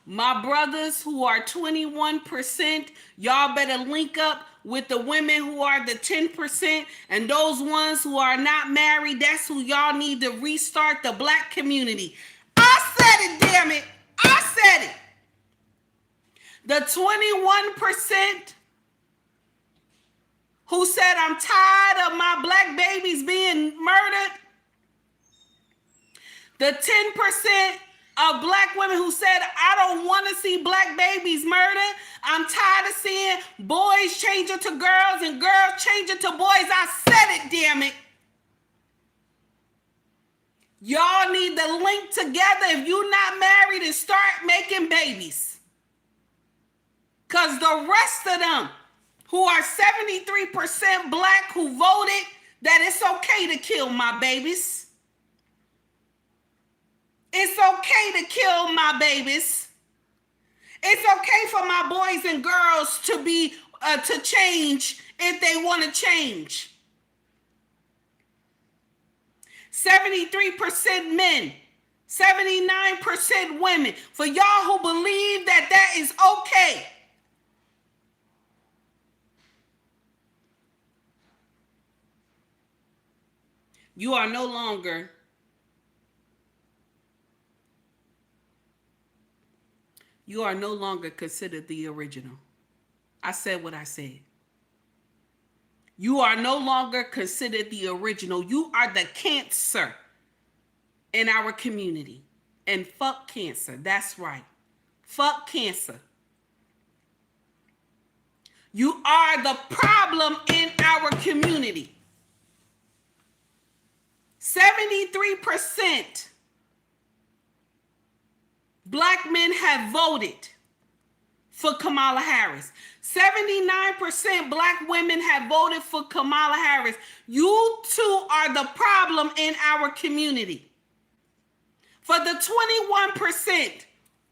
Speaker 1: My brothers who are 21%, y'all better link up with the women who are the 10%, and those ones who are not married, that's who y'all need to restart the black community. I said it, damn it. I said it. The 21% who said, I'm tired of my black babies being murdered. The 10% of black women who said, I don't want to see black babies murdered. I'm tired of seeing boys changing to girls and girls changing to boys. I said it, damn it. Y'all need to link together if you're not married and start making babies. Because the rest of them who are 73% black who voted that it's okay to kill my babies. It's okay to kill my babies. It's okay for my boys and girls to be to change if they want to change. 73% men, 79% women. For y'all who believe that that is okay. You are no longer considered the original. I said what I said. You are no longer considered the original. You are the cancer in our community. And fuck cancer. That's right. Fuck cancer. You are the problem in our community. 73% black men have voted for Kamala Harris. 79% black women have voted for Kamala Harris. You two are the problem in our community. For the 21%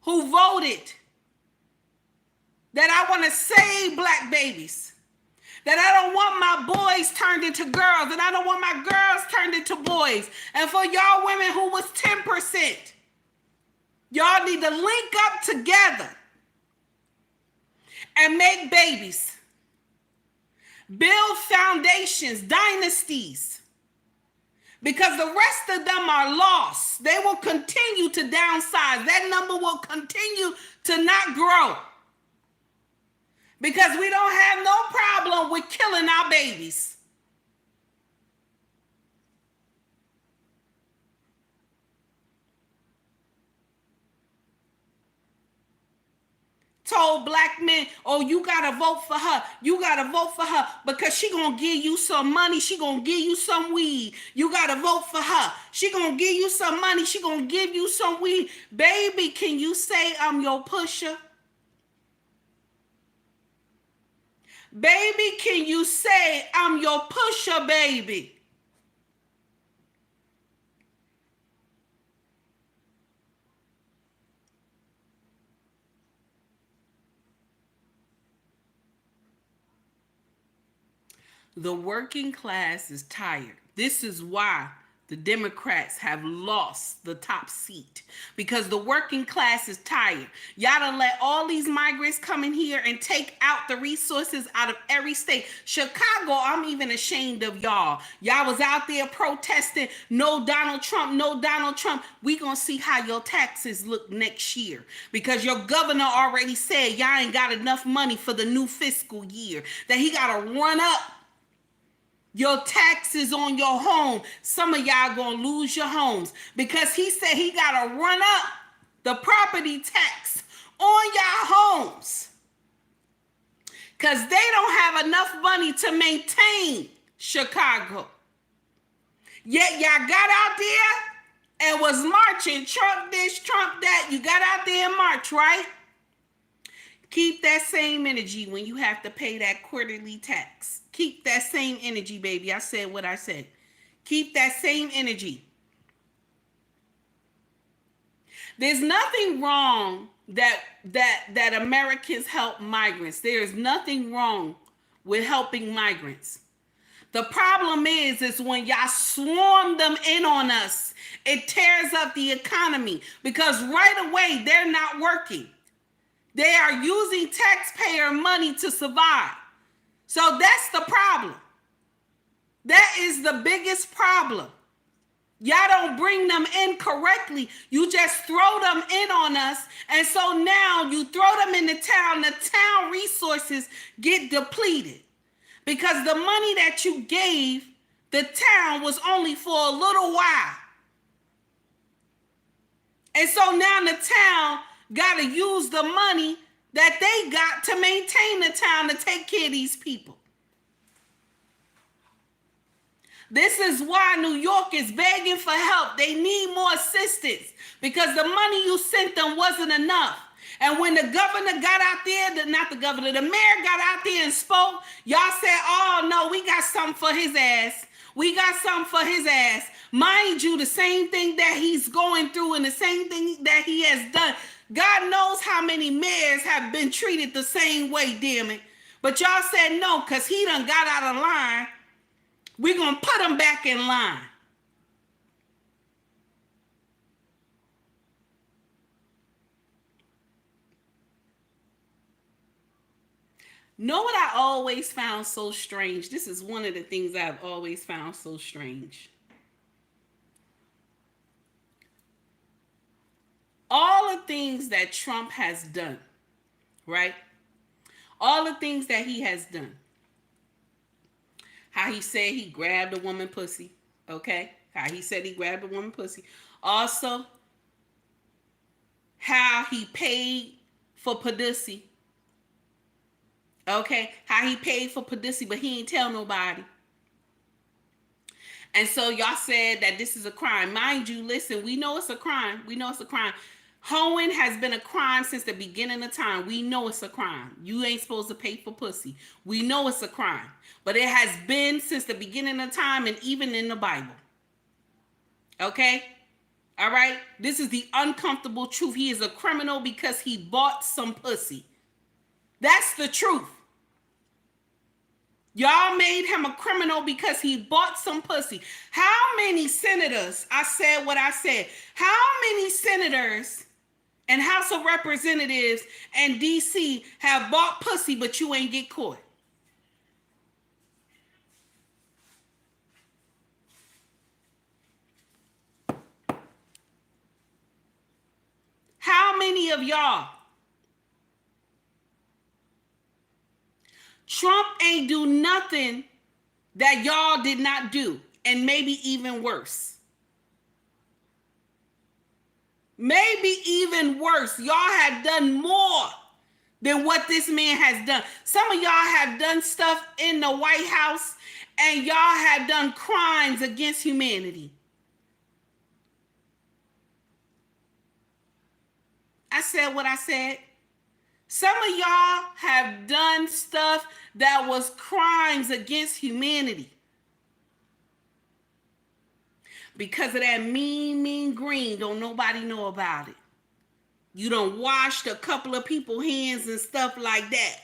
Speaker 1: who voted that I want to save black babies, that I don't want my boys turned into girls, and I don't want my girls turned into boys, and for y'all women who was 10%, y'all need to link up together and make babies. Build foundations, dynasties. Because the rest of them are lost. They will continue to downsize. That number will continue to not grow. Because we don't have no problem with killing our babies. told black men, oh, you gotta vote for her. You gotta vote for her because she gonna give you some money. She gonna give you some weed. You gotta vote for her. She gonna give you some money. She gonna give you some weed. Baby, can you say I'm your pusher? Baby, can you say I'm your pusher, baby? The working class is tired. This is why the Democrats have lost the top seat, because the working class is tired. Y'all done let all these migrants come in here and take out the resources out of every state. Chicago, I'm even ashamed of y'all. Y'all was out there protesting, no Donald Trump, no Donald Trump. We gonna see how your taxes look next year, because your governor already said y'all ain't got enough money for the new fiscal year, that he gotta run up your taxes on your home. Some of y'all gonna lose your homes because he said he gotta run up the property tax on y'all homes because they don't have enough money to maintain Chicago. Yet y'all got out there and was marching, Trump this, Trump that. You got out there and march, right? Keep that same energy when you have to pay that quarterly tax. Keep that same energy, baby. I said what I said. Keep that same energy. There's nothing wrong that Americans help migrants. There is nothing wrong with helping migrants. The problem is when y'all swarm them in on us, it tears up the economy because right away they're not working. They are using taxpayer money to survive. So that's the problem. That is the biggest problem. Y'all don't bring them in correctly. You just throw them in on us. And so now you throw them in the town resources get depleted. Because the money that you gave the town was only for a little while. And so now the town got to use the money that they got to maintain the town to take care of these people. This is why New York is begging for help. They need more assistance because the money you sent them wasn't enough. And when the governor got out there, the mayor got out there and spoke, y'all said, oh no, we got something for his ass. We got something for his ass. Mind you, the same thing that he's going through and the same thing that he has done. God knows how many mayors have been treated the same way, damn it. But y'all said no, because he done got out of line. We're going to put him back in line. Know what I always found so strange? This is one of the things I've always found so strange. All the things that Trump has done, right? All the things that he has done. How he said he grabbed a woman pussy, okay? How he said he grabbed a woman pussy. Also, how he paid for pussy. Okay? How he paid for pussy, but he ain't tell nobody. And so y'all said that this is a crime. Mind you, listen, we know it's a crime. We know it's a crime. Hoeing has been a crime since the beginning of time. We know it's a crime. You ain't supposed to pay for pussy. We know it's a crime. But it has been since the beginning of time and even in the Bible. Okay? All right? This is the uncomfortable truth. He is a criminal because he bought some pussy. That's the truth. Y'all made him a criminal because he bought some pussy. How many senators, I said what I said, how many senators and House of Representatives and DC have bought pussy but you ain't get caught? How many of y'all? Trump ain't do nothing that y'all did not do, and maybe even worse. Maybe even worse. Y'all had done more than what this man has done. Some of y'all have done stuff in the White House, and y'all have done crimes against humanity. I said what I said. Some of y'all have done stuff that was crimes against humanity. Because of that mean green, don't nobody know about it. You done washed a couple of people's hands and stuff like that.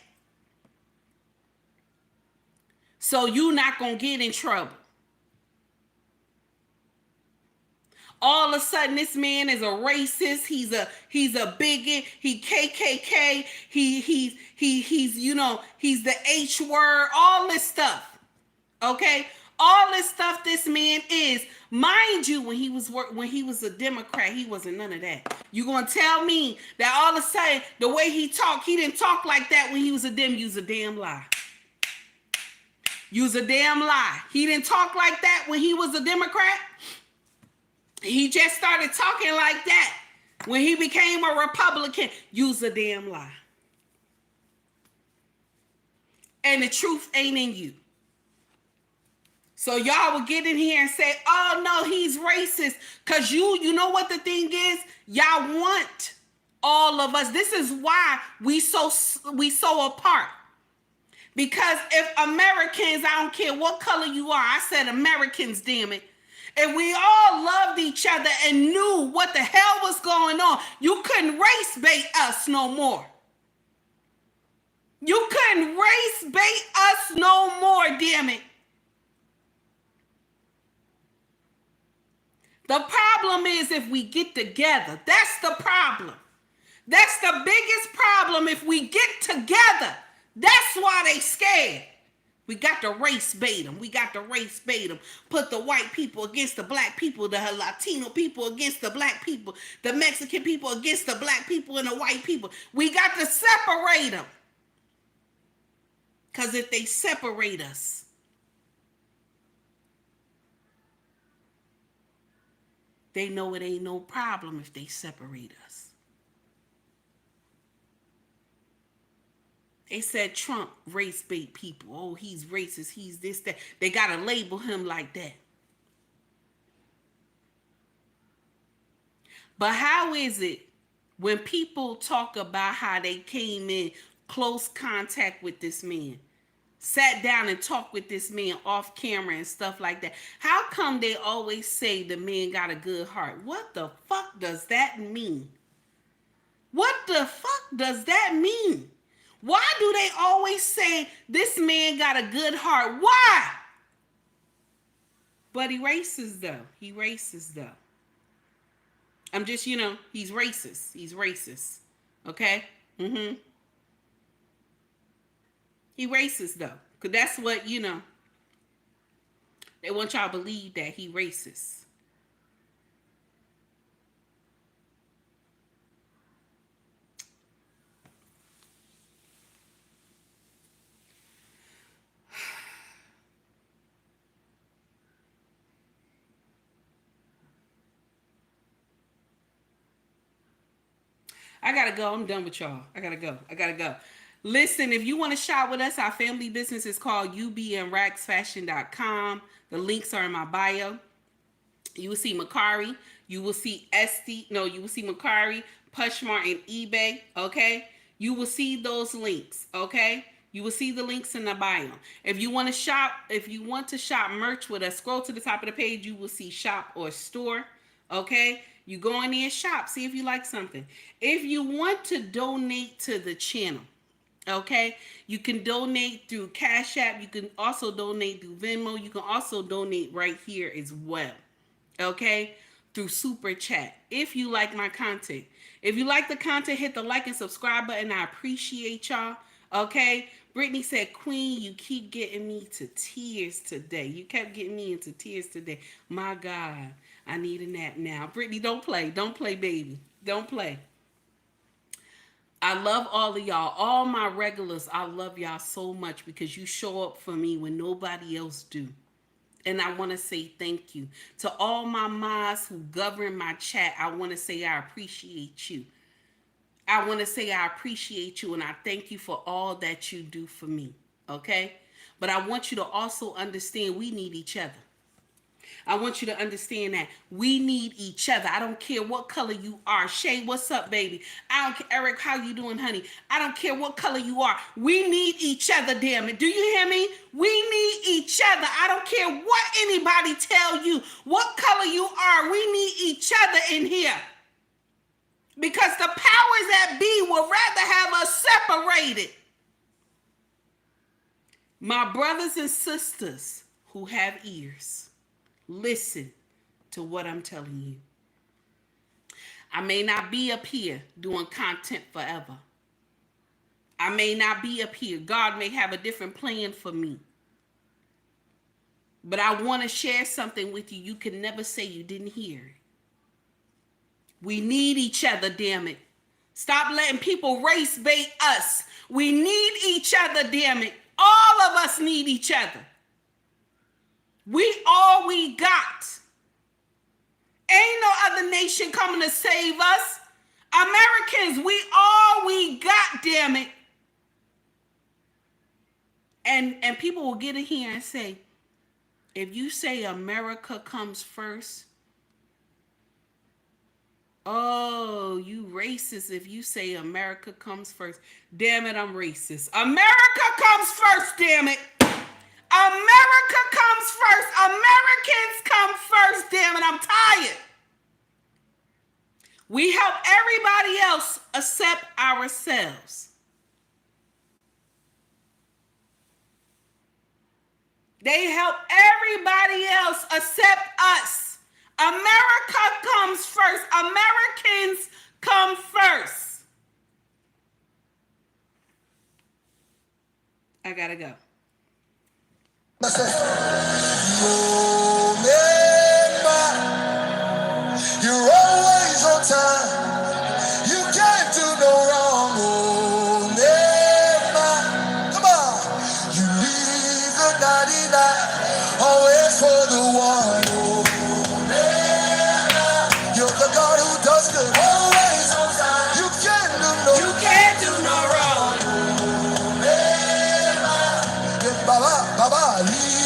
Speaker 1: So you not gonna get in trouble. All of a sudden, this man is a racist. He's a bigot. He KKK. He's he's the H word. All this stuff, okay? All this stuff this man is. Mind you, when he was a Democrat, he wasn't none of that. You gonna tell me that all of a sudden the way he talked, he didn't talk like that when he was a Dem? Use a damn lie. Use a damn lie. He didn't talk like that when he was a Democrat. He just started talking like that when he became a Republican. Use a damn lie. And the truth ain't in you. So y'all will get in here and say, oh no, he's racist. Because you know what the thing is? Y'all want all of us. This is why we so apart. Because if Americans, I don't care what color you are, I said Americans, damn it. If we all loved each other and knew what the hell was going on, you couldn't race bait us no more. You couldn't race bait us no more, damn it. The problem is if we get together. That's the problem. That's the biggest problem. If we get together, that's why they scared. We got to race bait them. We got to race bait them. Put the white people against the black people, the Latino people against the black people, the Mexican people against the black people and the white people. We got to separate them. Because if they separate us, they know it ain't no problem if they separate us. They said Trump race bait people. Oh, he's racist. He's this, that. They got to label him like that. But how is it when people talk about how they came in close contact with this man, sat down and talked with this man off camera and stuff like that? How come they always say the man got a good heart? What the fuck does that mean? What the fuck does that mean? Why do they always say this man got a good heart? Why? But he racist though. He racist though. I'm just, he's racist. He's racist. Okay? He racist though. Because that's what, they want y'all to believe that he racist. I gotta go. I'm done with y'all. I gotta go. Listen, if you want to shop with us, our family business is called ubnragsfashion.com. The links are in my bio. You will see Mercari. You will see you will see Mercari, POSHMARK, and eBay. Okay? You will see those links. Okay? You will see the links in the bio. If you want to shop merch with us, scroll to the top of the page. You will see shop or store. Okay? You go in there and shop. See if you like something. If you want to donate to the channel, okay, you can donate through Cash App. You can also donate through Venmo. You can also donate right here as well, okay, through Super Chat. If you like my content. If you like the content, hit the like and subscribe button. I appreciate y'all, okay? Brittany said, Queen, you keep getting me to tears today. You kept getting me into tears today. My God, I need a nap now. Brittany, don't play. Don't play, baby. Don't play. I love all of y'all. All my regulars, I love y'all so much because you show up for me when nobody else do. And I want to say thank you. To all my mods who govern my chat, I want to say I appreciate you. I want to say I appreciate you and I thank you for all that you do for me. Okay? But I want you to also understand we need each other. I want you to understand that we need each other. I don't care what color you are. Shay, what's up, baby? I don't care. Eric, how you doing, honey? I don't care what color you are. We need each other, damn it. Do you hear me? We need each other. I don't care what anybody tell you, what color you are. We need each other in here. Because the powers that be would rather have us separated. My brothers and sisters who have ears, listen to what I'm telling you. I may not be up here doing content forever. I may not be up here. God may have a different plan for me. But I want to share something with you. You can never say you didn't hear it. We need each other, damn it. Stop letting people race bait us. We need each other, damn it. All of us need each other. We all we got. Ain't no other nation coming to save us. Americans, we all we got, damn it. And people will get in here and say, if you say America comes first, oh, you racist if you say America comes first. Damn it, I'm racist. America comes first, damn it. America comes first. Americans come first, damn it. I'm tired. We help everybody else except ourselves. They help everybody else except us. America comes first. Americans come first. I gotta go.
Speaker 2: You're always on time. You can't do no wrong. Oh, never. Come on. You leave the 99, always for the one. Oh, never. You're the God who does good. Always on time. You can't do no wrong. Oh, never. Yeah, Baba, Baba, leave.